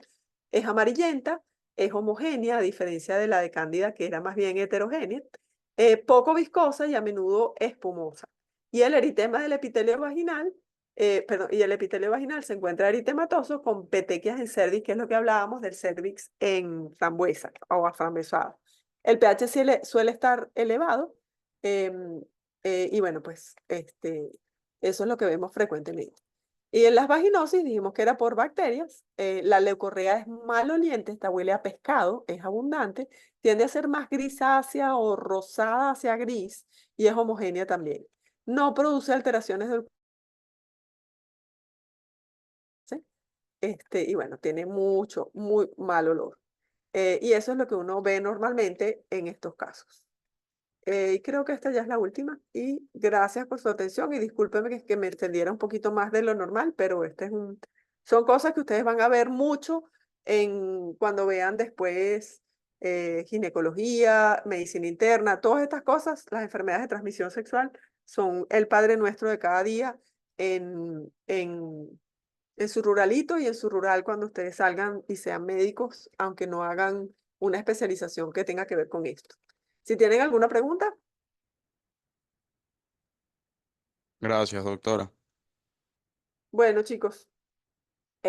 Es amarillenta, es homogénea, a diferencia de la de cándida, que era más bien heterogénea, poco viscosa y a menudo espumosa. Y el eritema del epitelio vaginal, y el epitelio vaginal se encuentra eritematoso con petequias en cervix, que es lo que hablábamos del cervix en frambuesa o aframbuesado. El pH suele estar elevado y bueno, pues eso es lo que vemos frecuentemente. Y en las vaginosis dijimos que era por bacterias. La leucorrea es maloliente, esta huele a pescado, es abundante, tiende a ser más grisácea o rosada hacia gris y es homogénea también. No produce alteraciones del y bueno, tiene muy mal olor. Y eso es lo que uno ve normalmente en estos casos. Y creo que esta ya es la última. Y gracias por su atención y discúlpeme que me extendiera un poquito más de lo normal, pero son cosas que ustedes van a ver mucho cuando vean después ginecología, medicina interna, todas estas cosas, las enfermedades de transmisión sexual son el padre nuestro de cada día en su ruralito y en su rural cuando ustedes salgan y sean médicos, aunque no hagan una especialización que tenga que ver con esto. Si tienen alguna pregunta, Gracias, doctora. bueno, chicos,